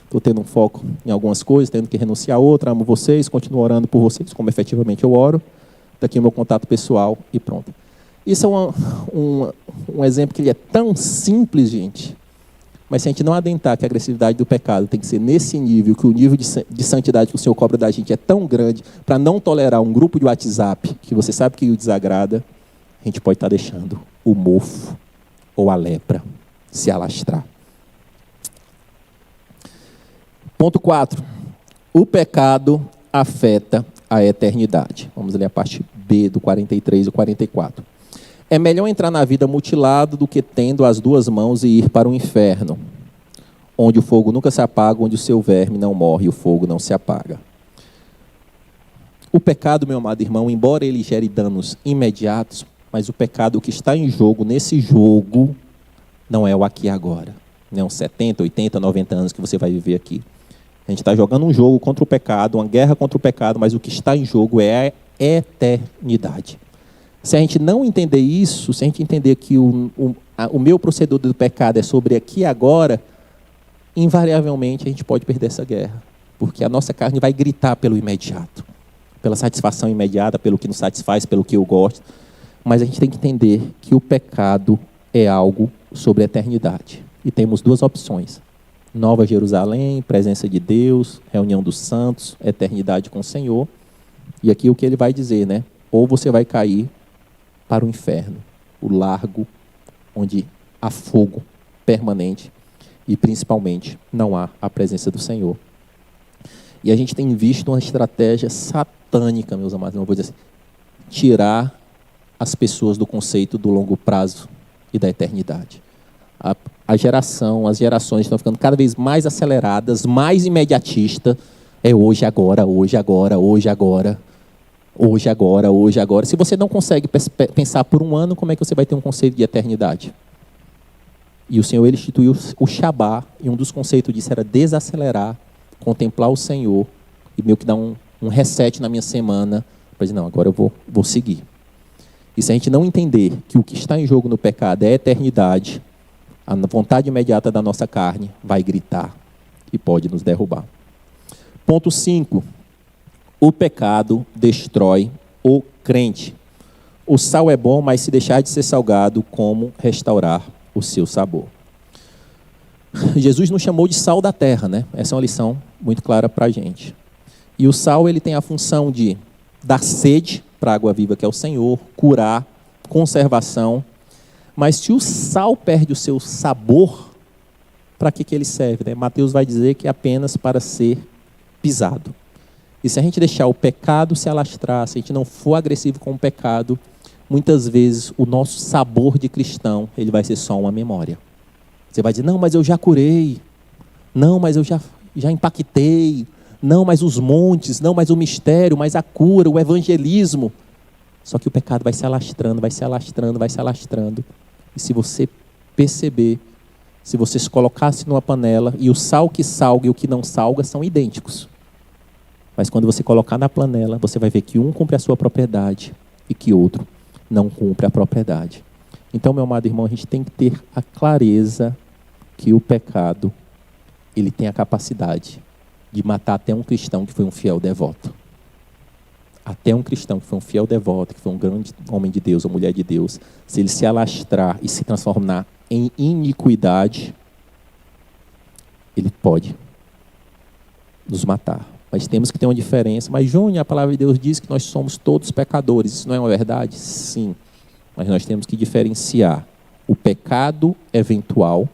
estou tendo um foco em algumas coisas, tendo que renunciar a outra, amo vocês, continuo orando por vocês, como efetivamente eu oro. Daqui o meu contato pessoal e pronto. Isso é um exemplo que ele é tão simples, gente. Mas se a gente não adentar que a agressividade do pecado tem que ser nesse nível, que o nível de santidade que o Senhor cobra da gente é tão grande, para não tolerar um grupo de WhatsApp que você sabe que o desagrada, a gente pode estar deixando o mofo ou a lepra se alastrar. Ponto 4. O pecado afeta a eternidade. Vamos ler a parte B do 43 e 44. É melhor entrar na vida mutilado do que tendo as 2 mãos e ir para o inferno, onde o fogo nunca se apaga, onde o seu verme não morre e o fogo não se apaga. O pecado, meu amado irmão, embora ele gere danos imediatos, mas o pecado que está em jogo, nesse jogo, não é o aqui e agora. Não 70, 80, 90 anos que você vai viver aqui. A gente está jogando um jogo contra o pecado, uma guerra contra o pecado, mas o que está em jogo é a eternidade. Se a gente não entender isso, se a gente entender que o meu procedimento do pecado é sobre aqui e agora, invariavelmente a gente pode perder essa guerra. Porque a nossa carne vai gritar pelo imediato, pela satisfação imediata, pelo que nos satisfaz, pelo que eu gosto. Mas a gente tem que entender que o pecado é algo sobre a eternidade. E temos 2 opções. Nova Jerusalém, presença de Deus, reunião dos santos, eternidade com o Senhor. E aqui o que ele vai dizer, né? Ou você vai cair para o inferno, o largo, onde há fogo permanente e, principalmente, não há a presença do Senhor. E a gente tem visto uma estratégia satânica, meus amados, não vou dizer assim, tirar as pessoas do conceito do longo prazo e da eternidade. As gerações estão ficando cada vez mais aceleradas, mais imediatistas. É hoje, agora, hoje, agora, hoje, agora. Hoje, agora, hoje, agora. Se você não consegue pensar por um ano, como é que você vai ter um conceito de eternidade? E o Senhor, ele instituiu o Shabá, e um dos conceitos disso era desacelerar, contemplar o Senhor, e meio que dar um reset na minha semana, para dizer, não, agora eu vou seguir. E se a gente não entender que o que está em jogo no pecado é a eternidade, a vontade imediata da nossa carne vai gritar e pode nos derrubar. Ponto 5. O pecado destrói o crente. O sal é bom, mas se deixar de ser salgado, como restaurar o seu sabor? Jesus nos chamou de sal da terra, né? Essa é uma lição muito clara para a gente. E o sal, ele tem a função de dar sede para a água viva, que é o Senhor, curar, conservação. Mas se o sal perde o seu sabor, para que ele serve? Né? Mateus vai dizer que é apenas para ser pisado. E se a gente deixar o pecado se alastrar, se a gente não for agressivo com o pecado, muitas vezes o nosso sabor de cristão, ele vai ser só uma memória. Você vai dizer, não, mas eu já curei. Não, mas eu já impactei. Não, mas os montes. Não, mas o mistério, mas a cura, o evangelismo. Só que o pecado vai se alastrando, vai se alastrando, vai se alastrando. E se você perceber, se você se colocasse numa panela, e o sal que salga e o que não salga são idênticos. Mas quando você colocar na panela, você vai ver que um cumpre a sua propriedade e que outro não cumpre a propriedade. Então, meu amado irmão, a gente tem que ter a clareza que o pecado, ele tem a capacidade de matar até um cristão que foi um fiel devoto. Até um cristão que foi um fiel devoto, que foi um grande homem de Deus, ou mulher de Deus, se ele se alastrar e se transformar em iniquidade, ele pode nos matar. Mas temos que ter uma diferença. Mas, Júnior, a palavra de Deus diz que nós somos todos pecadores. Isso não é uma verdade? Sim. Mas nós temos que diferenciar o pecado eventual,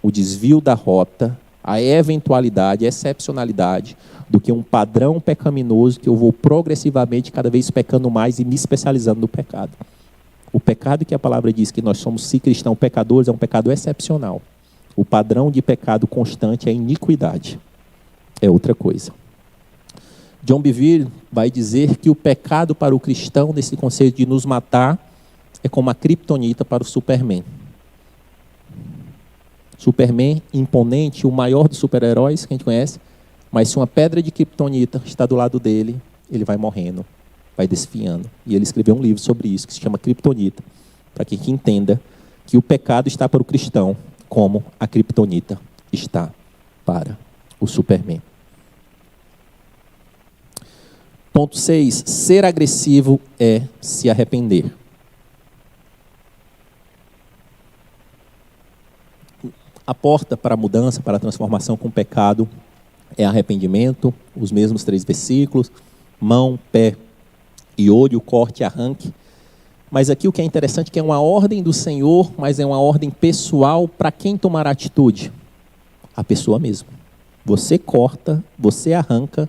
o desvio da rota, a eventualidade, a excepcionalidade do que um padrão pecaminoso que eu vou progressivamente cada vez pecando mais e me especializando no pecado. O pecado que a palavra diz que nós somos, se cristãos, pecadores, é um pecado excepcional. O padrão de pecado constante é iniquidade. É outra coisa. John Bevere vai dizer que o pecado para o cristão, nesse conceito de nos matar, é como a criptonita para o Superman. Superman, imponente, o maior dos super-heróis que a gente conhece, mas se uma pedra de criptonita está do lado dele, ele vai morrendo, vai desfiando. E ele escreveu um livro sobre isso, que se chama Criptonita, para que entenda que o pecado está para o cristão, como a criptonita está para o Superman. Ponto 6. Ser agressivo é se arrepender. A porta para a mudança, para a transformação com o pecado é arrependimento, os mesmos 3 versículos, mão, pé e olho, corte e arranque. Mas aqui o que é interessante é que é uma ordem do Senhor, mas é uma ordem pessoal para quem tomar atitude? A pessoa mesma. Você corta, você arranca,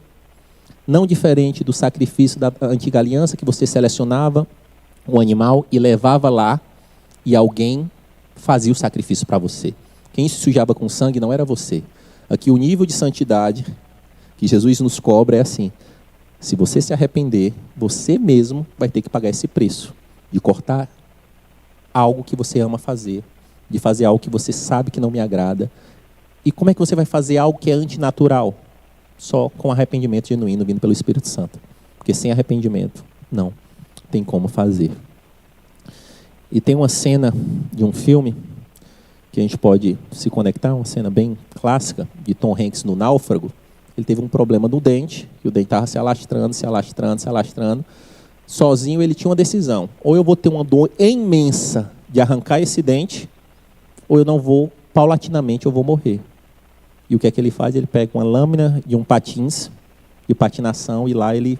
não diferente do sacrifício da antiga aliança, que você selecionava um animal e levava lá e alguém fazia o sacrifício para você. Quem se sujava com sangue não era você. Aqui o nível de santidade que Jesus nos cobra é assim: se você se arrepender, você mesmo vai ter que pagar esse preço de cortar algo que você ama fazer, de fazer algo que você sabe que não me agrada. E como é que você vai fazer algo que é antinatural? Só com arrependimento genuíno vindo pelo Espírito Santo. Porque sem arrependimento, não tem como fazer. E tem uma cena de um filme que a gente pode se conectar, uma cena bem clássica, de Tom Hanks no Náufrago. Ele teve um problema no dente, e o dente estava se alastrando, se alastrando, se alastrando. Sozinho ele tinha uma decisão: ou eu vou ter uma dor imensa de arrancar esse dente, ou eu não vou, paulatinamente eu vou morrer. E o que é que ele faz? Ele pega uma lâmina de um patins, de patinação, e lá ele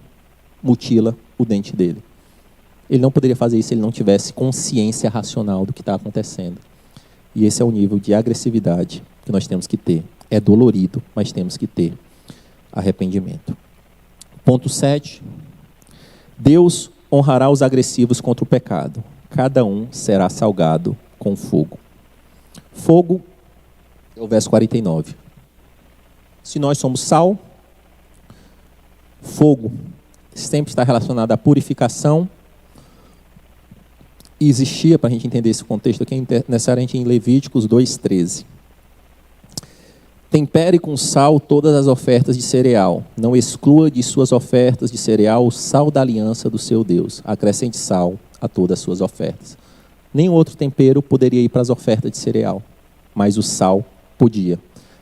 mutila o dente dele. Ele não poderia fazer isso se ele não tivesse consciência racional do que está acontecendo. E esse é o nível de agressividade que nós temos que ter. É dolorido, mas temos que ter arrependimento. Ponto 7. Deus honrará os agressivos contra o pecado. Cada um será salgado com fogo. Fogo é o verso 49. Se nós somos sal, fogo sempre está relacionado à purificação. E existia, para a gente entender esse contexto aqui, é necessariamente em Levíticos 2,13. Tempere com sal todas as ofertas de cereal. Não exclua de suas ofertas de cereal o sal da aliança do seu Deus. Acrescente sal a todas as suas ofertas. Nenhum outro tempero poderia ir para as ofertas de cereal, mas o sal podia.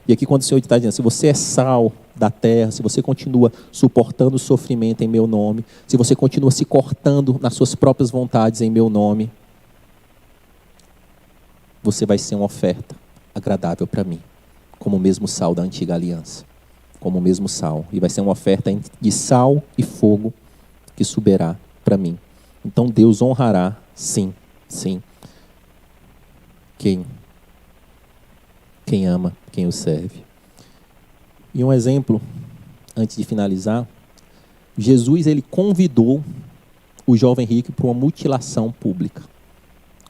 E aqui quando o Senhor está dizendo, se você é sal da terra, se você continua suportando o sofrimento em meu nome, se você continua se cortando nas suas próprias vontades em meu nome, você vai ser uma oferta agradável para mim, como o mesmo sal da antiga aliança, como o mesmo sal. E vai ser uma oferta de sal e fogo que subirá para mim. Então Deus honrará, sim, quem ama, quem o serve. E um exemplo, antes de finalizar, Jesus ele convidou o jovem rico para uma mutilação pública.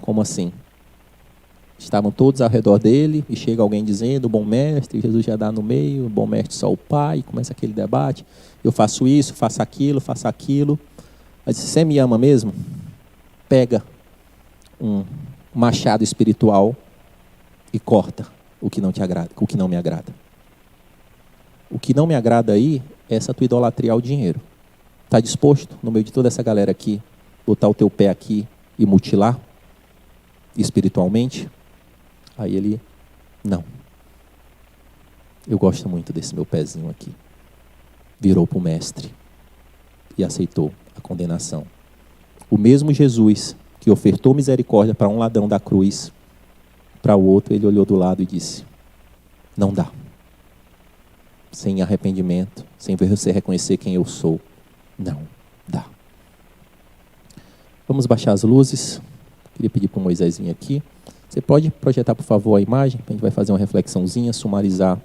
Como assim? Estavam todos ao redor dele e chega alguém dizendo, bom mestre, Jesus já dá no meio, bom mestre só o Pai, começa aquele debate, eu faço isso, faço aquilo. Aí disse, você me ama mesmo? Pega um machado espiritual e corta o que não te agrada, o que não me agrada. O que não me agrada aí é essa tua idolatria ao dinheiro. Está disposto, no meio de toda essa galera aqui, botar o teu pé aqui e mutilar espiritualmente? Aí ele, não. Eu gosto muito desse meu pezinho aqui. Virou para o mestre e aceitou a condenação. O mesmo Jesus que ofertou misericórdia para um ladrão da cruz, para o outro ele olhou do lado e disse, não dá. Sem arrependimento, sem você reconhecer quem eu sou, não dá. Vamos baixar as luzes. Queria pedir para o Moisés vir aqui. Você pode projetar, por favor, a imagem? A gente vai fazer uma reflexãozinha, sumarizar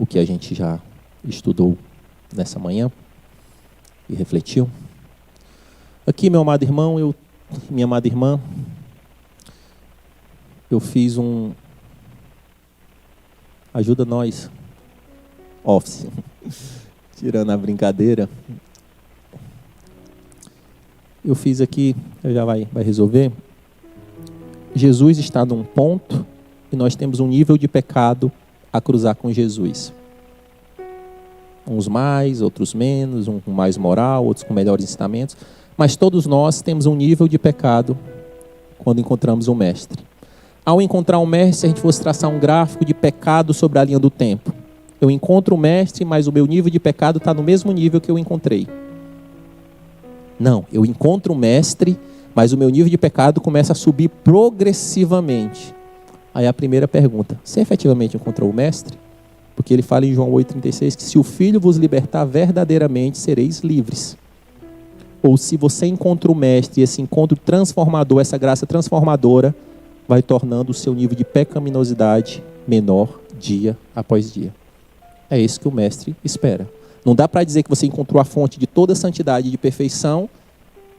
o que a gente já estudou nessa manhã e refletiu. Aqui, meu amado irmão, minha amada irmã, eu fiz ajuda nós, Office, tirando a brincadeira. Eu fiz aqui, já vai resolver. Jesus está num ponto e nós temos um nível de pecado a cruzar com Jesus. Uns mais, outros menos, um com mais moral, outros com melhores ensinamentos. Mas todos nós temos um nível de pecado quando encontramos um mestre. Ao encontrar um mestre, se a gente fosse traçar um gráfico de pecado sobre a linha do tempo, eu encontro o mestre, mas o meu nível de pecado está no mesmo nível que eu encontrei. Não, eu encontro o mestre, mas o meu nível de pecado começa a subir progressivamente. Aí a primeira pergunta: você efetivamente encontrou o mestre? Porque ele fala em João 8,36 que se o Filho vos libertar verdadeiramente, sereis livres. Ou se você encontra o mestre, esse encontro transformador, essa graça transformadora, vai tornando o seu nível de pecaminosidade menor dia após dia. É isso que o mestre espera. Não dá para dizer que você encontrou a fonte de toda a santidade e de perfeição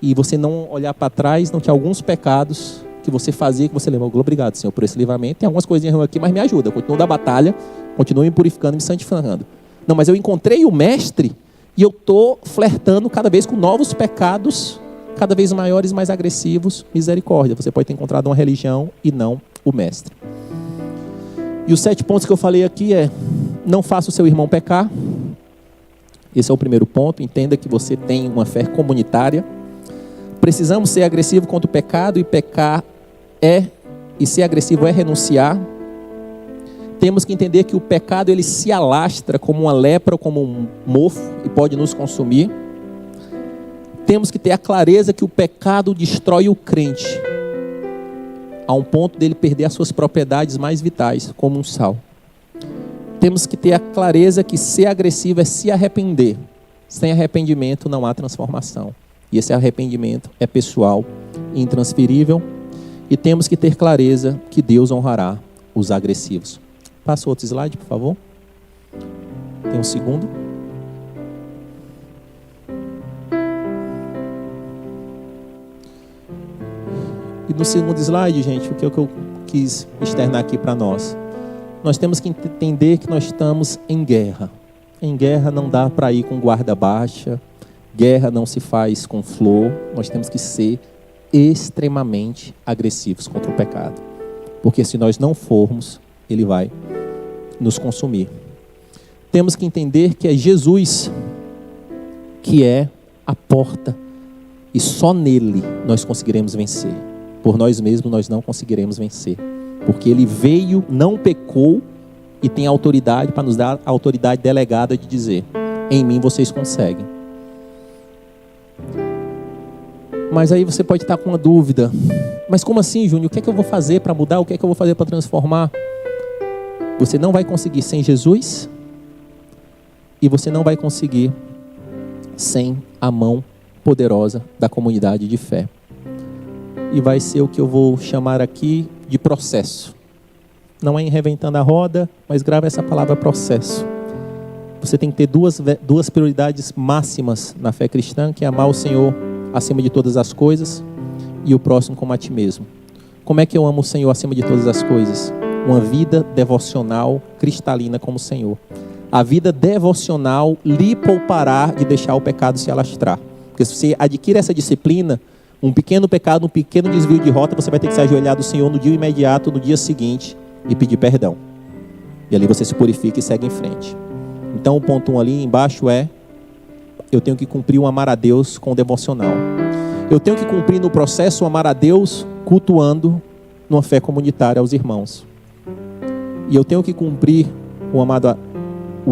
e você não olhar para trás, não tinha alguns pecados que você fazia, que você lembra: obrigado, Senhor, por esse livramento. Tem algumas coisinhas aqui, mas me ajuda. Eu continuo da batalha, continuo me purificando e me santificando. Não, mas eu encontrei o mestre e eu estou flertando cada vez com novos pecados, cada vez maiores, mais agressivos. Misericórdia. Você pode ter encontrado uma religião e não o mestre. E os 7 pontos que eu falei aqui é: não faça o seu irmão pecar. Esse é o primeiro ponto. Entenda que você tem uma fé comunitária. Precisamos ser agressivos contra o pecado, e pecar e ser agressivo é renunciar. Temos que entender que o pecado ele se alastra como uma lepra, como um mofo, e pode nos consumir. Temos que ter a clareza que o pecado destrói o crente, a um ponto dele perder as suas propriedades mais vitais, como um sal. Temos que ter a clareza que ser agressivo é se arrepender. Sem arrependimento não há transformação. E esse arrependimento é pessoal e intransferível. E temos que ter clareza que Deus honrará os agressivos. Passa outro slide, por favor. Tem um segundo. E no segundo slide, gente, o que eu quis externar aqui para nós? Nós temos que entender que nós estamos em guerra. Em guerra não dá para ir com guarda baixa. Guerra não se faz com flor. Nós temos que ser extremamente agressivos contra o pecado. Porque se nós não formos, ele vai nos consumir. Temos que entender que é Jesus que é a porta. E só nele nós conseguiremos vencer. Por nós mesmos nós não conseguiremos vencer. Porque ele veio, não pecou e tem autoridade para nos dar a autoridade delegada de dizer: em mim vocês conseguem. Mas aí você pode estar com uma dúvida: mas como assim, Júnior? O que é que eu vou fazer para mudar? O que é que eu vou fazer para transformar? Você não vai conseguir sem Jesus e você não vai conseguir sem a mão poderosa da comunidade de fé. E vai ser o que eu vou chamar aqui de processo. Não é em reinventando a roda, mas grava essa palavra processo. Você tem que ter duas prioridades máximas na fé cristã, que é amar o Senhor acima de todas as coisas e o próximo como a ti mesmo. Como é que eu amo o Senhor acima de todas as coisas? Uma vida devocional cristalina como o Senhor. A vida devocional lhe poupará de deixar o pecado se alastrar. Porque se você adquire essa disciplina, um pequeno pecado, um pequeno desvio de rota, você vai ter que se ajoelhar do Senhor no dia imediato, no dia seguinte, e pedir perdão. E ali você se purifica e segue em frente. Então o ponto 1 ali embaixo é: eu tenho que cumprir o amar a Deus com o devocional. Eu tenho que cumprir no processo o amar a Deus cultuando numa fé comunitária aos irmãos. E eu tenho que cumprir o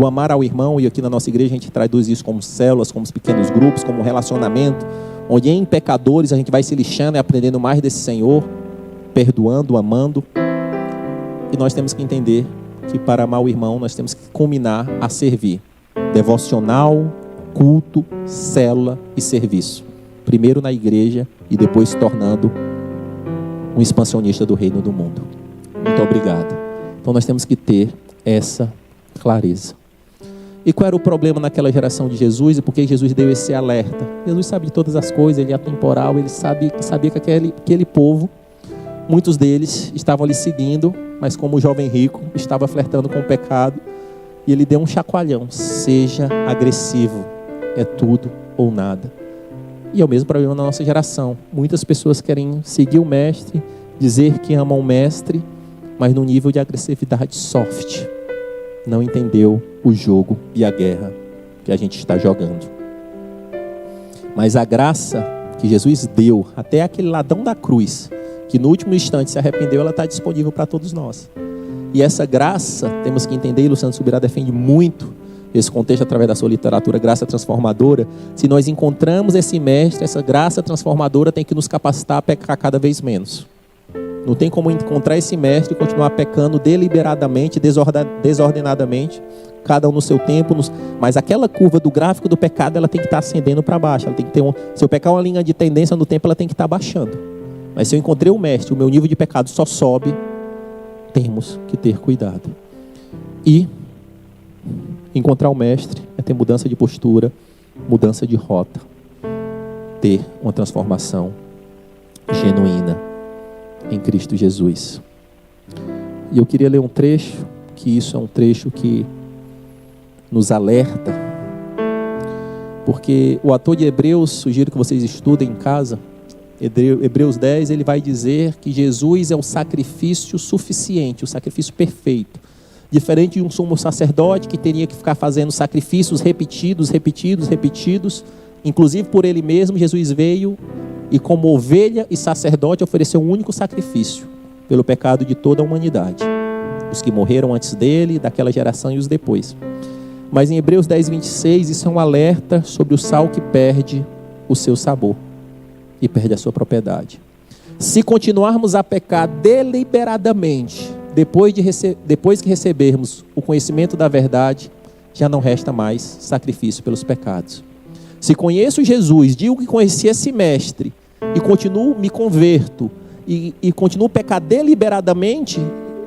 amar ao irmão, e aqui na nossa igreja a gente traduz isso como células, como pequenos grupos, como um relacionamento, onde em pecadores a gente vai se lixando e aprendendo mais desse Senhor, perdoando, amando. E nós temos que entender que para amar o irmão nós temos que culminar a servir. Devocional, culto, célula e serviço. Primeiro na igreja e depois se tornando um expansionista do reino do mundo. Muito obrigado. Então nós temos que ter essa clareza. E qual era o problema naquela geração de Jesus e por que Jesus deu esse alerta? Jesus sabe de todas as coisas, ele é atemporal, ele sabia que aquele povo, muitos deles estavam ali seguindo, mas como o jovem rico estava flertando com o pecado, e ele deu um chacoalhão: seja agressivo, é tudo ou nada. E é o mesmo problema na nossa geração. Muitas pessoas querem seguir o mestre, dizer que amam o mestre, mas no nível de agressividade soft. Não entendeu o jogo e a guerra que a gente está jogando. Mas a graça que Jesus deu até aquele ladrão da cruz, que no último instante se arrependeu, ela está disponível para todos nós. E essa graça, temos que entender, e Luciano Subirá defende muito esse contexto através da sua literatura, graça transformadora. Se nós encontramos esse mestre, essa graça transformadora tem que nos capacitar a pecar cada vez menos. Não tem como encontrar esse mestre e continuar pecando deliberadamente, desordenadamente, cada um no seu tempo, mas aquela curva do gráfico do pecado, ela tem que estar ascendendo para baixo. Ela tem que ter se eu pecar uma linha de tendência no tempo, ela tem que estar baixando. Mas se eu encontrei o mestre, o meu nível de pecado só sobe, temos que ter cuidado. E encontrar o mestre é ter mudança de postura, mudança de rota, ter uma transformação genuína em Cristo Jesus. E eu queria ler um trecho, que isso é um trecho que nos alerta, porque o autor de Hebreus, sugiro que vocês estudem em casa, Hebreus 10, ele vai dizer que Jesus é o sacrifício suficiente, o sacrifício perfeito. Diferente de um sumo sacerdote que teria que ficar fazendo sacrifícios repetidos, inclusive por ele mesmo, Jesus veio e como ovelha e sacerdote ofereceu um único sacrifício pelo pecado de toda a humanidade. Os que morreram antes dele, daquela geração e os depois. Mas em Hebreus 10, 26, isso é um alerta sobre o sal que perde o seu sabor e perde a sua propriedade. Se continuarmos a pecar deliberadamente, depois que recebermos o conhecimento da verdade, já não resta mais sacrifício pelos pecados. Se conheço Jesus, digo que conheci esse mestre, e continuo, me converto, e continuo a pecar deliberadamente,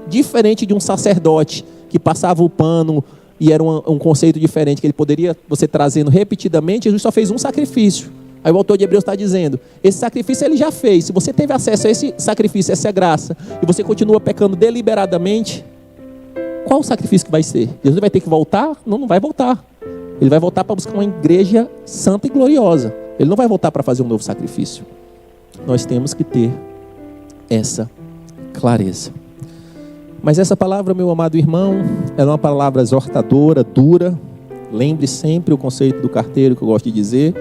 diferente de um sacerdote que passava o pano, e era um conceito diferente, que ele poderia, você trazendo repetidamente, Jesus só fez um sacrifício. Aí o autor de Hebreus está dizendo, esse sacrifício ele já fez. Se você teve acesso a esse sacrifício, essa graça, e você continua pecando deliberadamente, qual o sacrifício que vai ser? Jesus vai ter que voltar? Não vai voltar. Ele vai voltar para buscar uma igreja santa e gloriosa. Ele não vai voltar para fazer um novo sacrifício. Nós temos que ter essa clareza. Mas essa palavra, meu amado irmão, ela é uma palavra exortadora, dura. Lembre sempre o conceito do carteiro que eu gosto de dizer.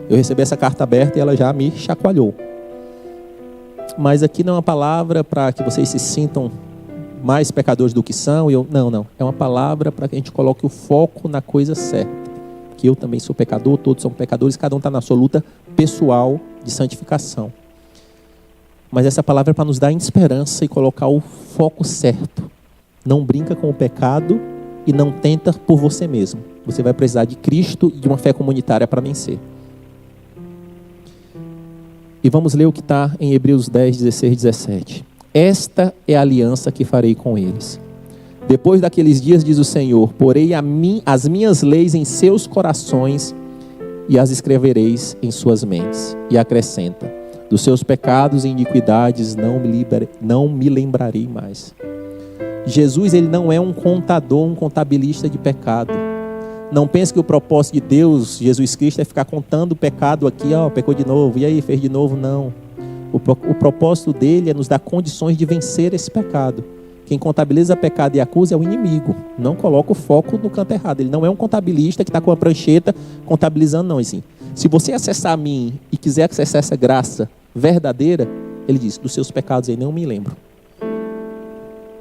Eu recebi essa carta aberta e ela já me chacoalhou. Mas aqui não é uma palavra para que vocês se sintam mais pecadores do que são. Não. É uma palavra para que a gente coloque o foco na coisa certa. Que eu também sou pecador, todos são pecadores, cada um está na sua luta pessoal de santificação. Mas essa palavra é para nos dar esperança e colocar o foco certo. Não brinca com o pecado e não tenta por você mesmo. Você vai precisar de Cristo e de uma fé comunitária para vencer. E vamos ler o que está em Hebreus 10, 16, 17. Esta é a aliança que farei com eles. Depois daqueles dias, diz o Senhor, porei as minhas leis em seus corações e as escrevereis em suas mentes. E acrescenta, dos seus pecados e iniquidades não me lembrarei mais. Jesus, ele não é um contador, um contabilista de pecado. Não pense que o propósito de Deus, Jesus Cristo, é ficar contando o pecado aqui, pecou de novo, e aí, fez de novo, não. O propósito dele é nos dar condições de vencer esse pecado. Quem contabiliza pecado e acusa é o inimigo. Não coloca o foco no canto errado. Ele não é um contabilista que está com a prancheta contabilizando, não. Assim, se você acessar a mim e quiser acessar essa graça verdadeira, ele diz, dos seus pecados aí não me lembro.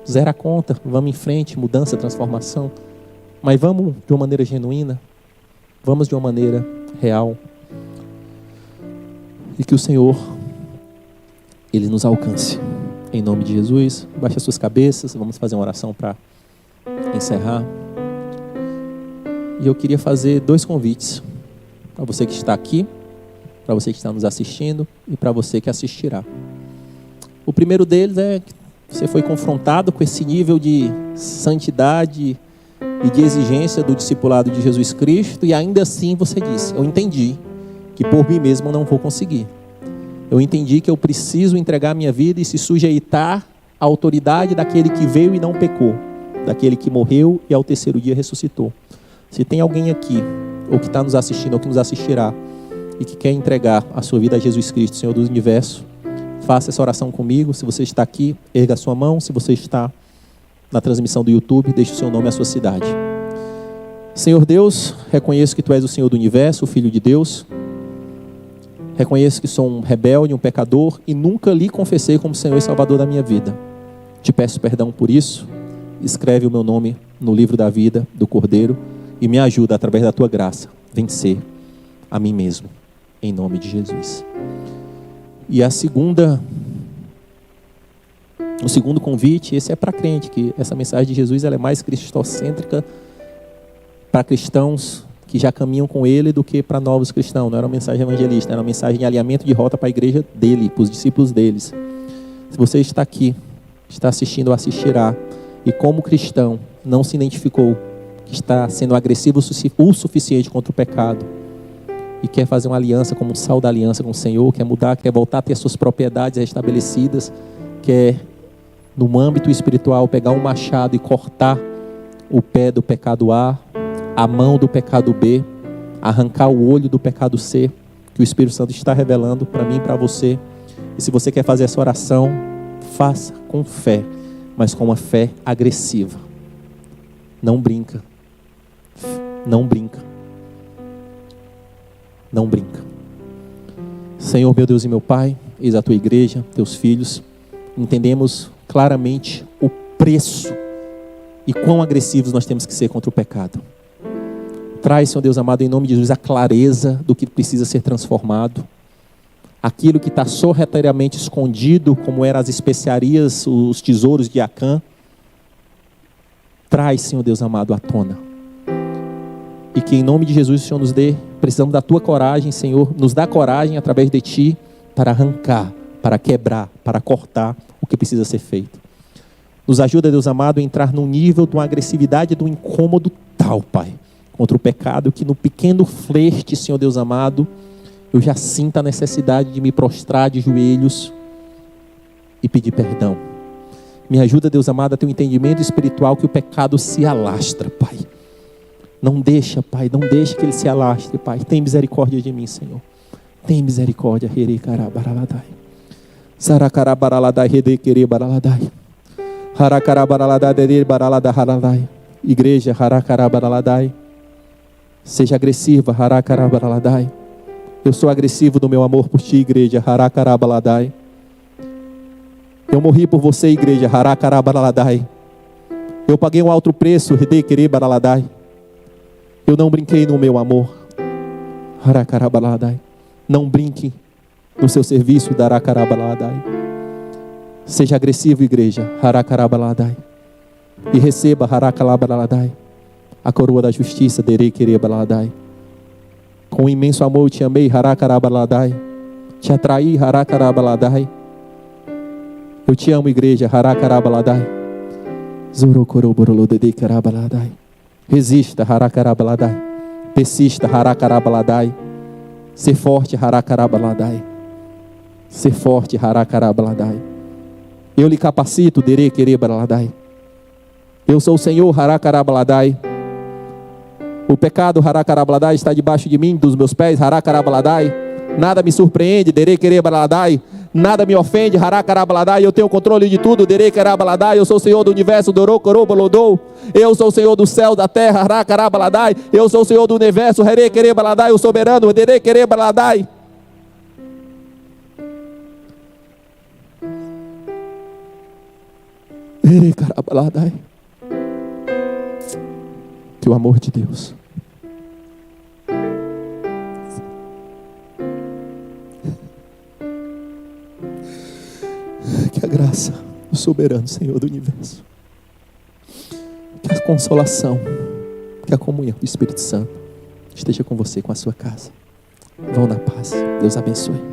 Zera a conta, vamos em frente, mudança, transformação. Mas vamos de uma maneira genuína, vamos de uma maneira real. E que o Senhor, ele nos alcance. Em nome de Jesus, baixe as suas cabeças, vamos fazer uma oração para encerrar. E eu queria fazer 2 convites, para você que está aqui, para você que está nos assistindo e para você que assistirá. O primeiro deles é que você foi confrontado com esse nível de santidade e de exigência do discipulado de Jesus Cristo, e ainda assim você disse: eu entendi que por mim mesmo eu não vou conseguir. Eu entendi que eu preciso entregar minha vida e se sujeitar à autoridade daquele que veio e não pecou, daquele que morreu e ao terceiro dia ressuscitou. Se tem alguém aqui, ou que está nos assistindo, ou que nos assistirá, e que quer entregar a sua vida a Jesus Cristo, Senhor do Universo, faça essa oração comigo. Se você está aqui, erga a sua mão. Se você está na transmissão do YouTube, deixe o seu nome e a sua cidade. Senhor Deus, reconheço que Tu és o Senhor do Universo, o Filho de Deus. Reconheço que sou um rebelde, um pecador, e nunca lhe confessei como Senhor e Salvador da minha vida. Te peço perdão por isso. Escreve o meu nome no livro da vida do Cordeiro e me ajuda, através da Tua graça, a vencer a mim mesmo, em nome de Jesus. E o segundo convite, esse é para crente, que essa mensagem de Jesus ela é mais cristocêntrica para cristãos que já caminham com Ele do que para novos cristãos. Não era uma mensagem evangelista, era uma mensagem de alinhamento de rota para a igreja dele, para os discípulos deles. Se você está aqui, está assistindo ou assistirá, e como cristão não se identificou que está sendo agressivo o suficiente contra o pecado, e quer fazer uma aliança como um sal da aliança com o Senhor, quer mudar, quer voltar a ter as suas propriedades restabelecidas, quer, no âmbito espiritual, pegar um machado e cortar o pé do pecado A, a mão do pecado B, arrancar o olho do pecado C, que o Espírito Santo está revelando para mim e para você. E se você quer fazer essa oração, faça com fé, mas com uma fé agressiva. Não brinca. Não brinca. Não brinca. Senhor, meu Deus e meu Pai, eis a Tua igreja, Teus filhos. Entendemos claramente o preço e quão agressivos nós temos que ser contra o pecado. Traz, Senhor Deus amado, em nome de Jesus, a clareza do que precisa ser transformado. Aquilo que está sorrateiramente escondido, como eram as especiarias, os tesouros de Acã. Traz, Senhor Deus amado, à tona. E que em nome de Jesus o Senhor nos dê, precisamos da Tua coragem, Senhor, nos dá coragem através de Ti para arrancar, para quebrar, para cortar o que precisa ser feito. Nos ajuda, Deus amado, a entrar num nível de uma agressividade, de um incômodo tal, Pai, contra o pecado, que no pequeno flerte, Senhor Deus amado, eu já sinto a necessidade de me prostrar de joelhos e pedir perdão. Me ajuda, Deus amado, a ter um entendimento espiritual que o pecado se alastra, Pai. Não deixa, Pai, não deixa que ele se alastre, Pai. Tem misericórdia de mim, Senhor. Tem misericórdia. Igreja, seja agressiva. Eu sou agressivo no meu amor por Ti, igreja. Eu morri por você, igreja. Eu paguei um alto preço. Eu não brinquei no meu amor. Não brinque no seu serviço. Seja agressivo, igreja. E receba a coroa da justiça. Com imenso amor eu te amei. Te atraí. Eu te amo, igreja. Resista, persista, ser forte, ser forte, eu lhe capacito, eu sou o Senhor, o pecado, está debaixo de mim, dos meus pés, nada me surpreende, nada me ofende, eu tenho controle de tudo, eu sou o Senhor do universo, eu sou o Senhor do céu, da terra, eu sou o Senhor do universo, o soberano, que o amor de Deus, que a graça do soberano Senhor do universo, que a consolação, que a comunhão do Espírito Santo esteja com você, com a sua casa. Vão na paz. Deus abençoe.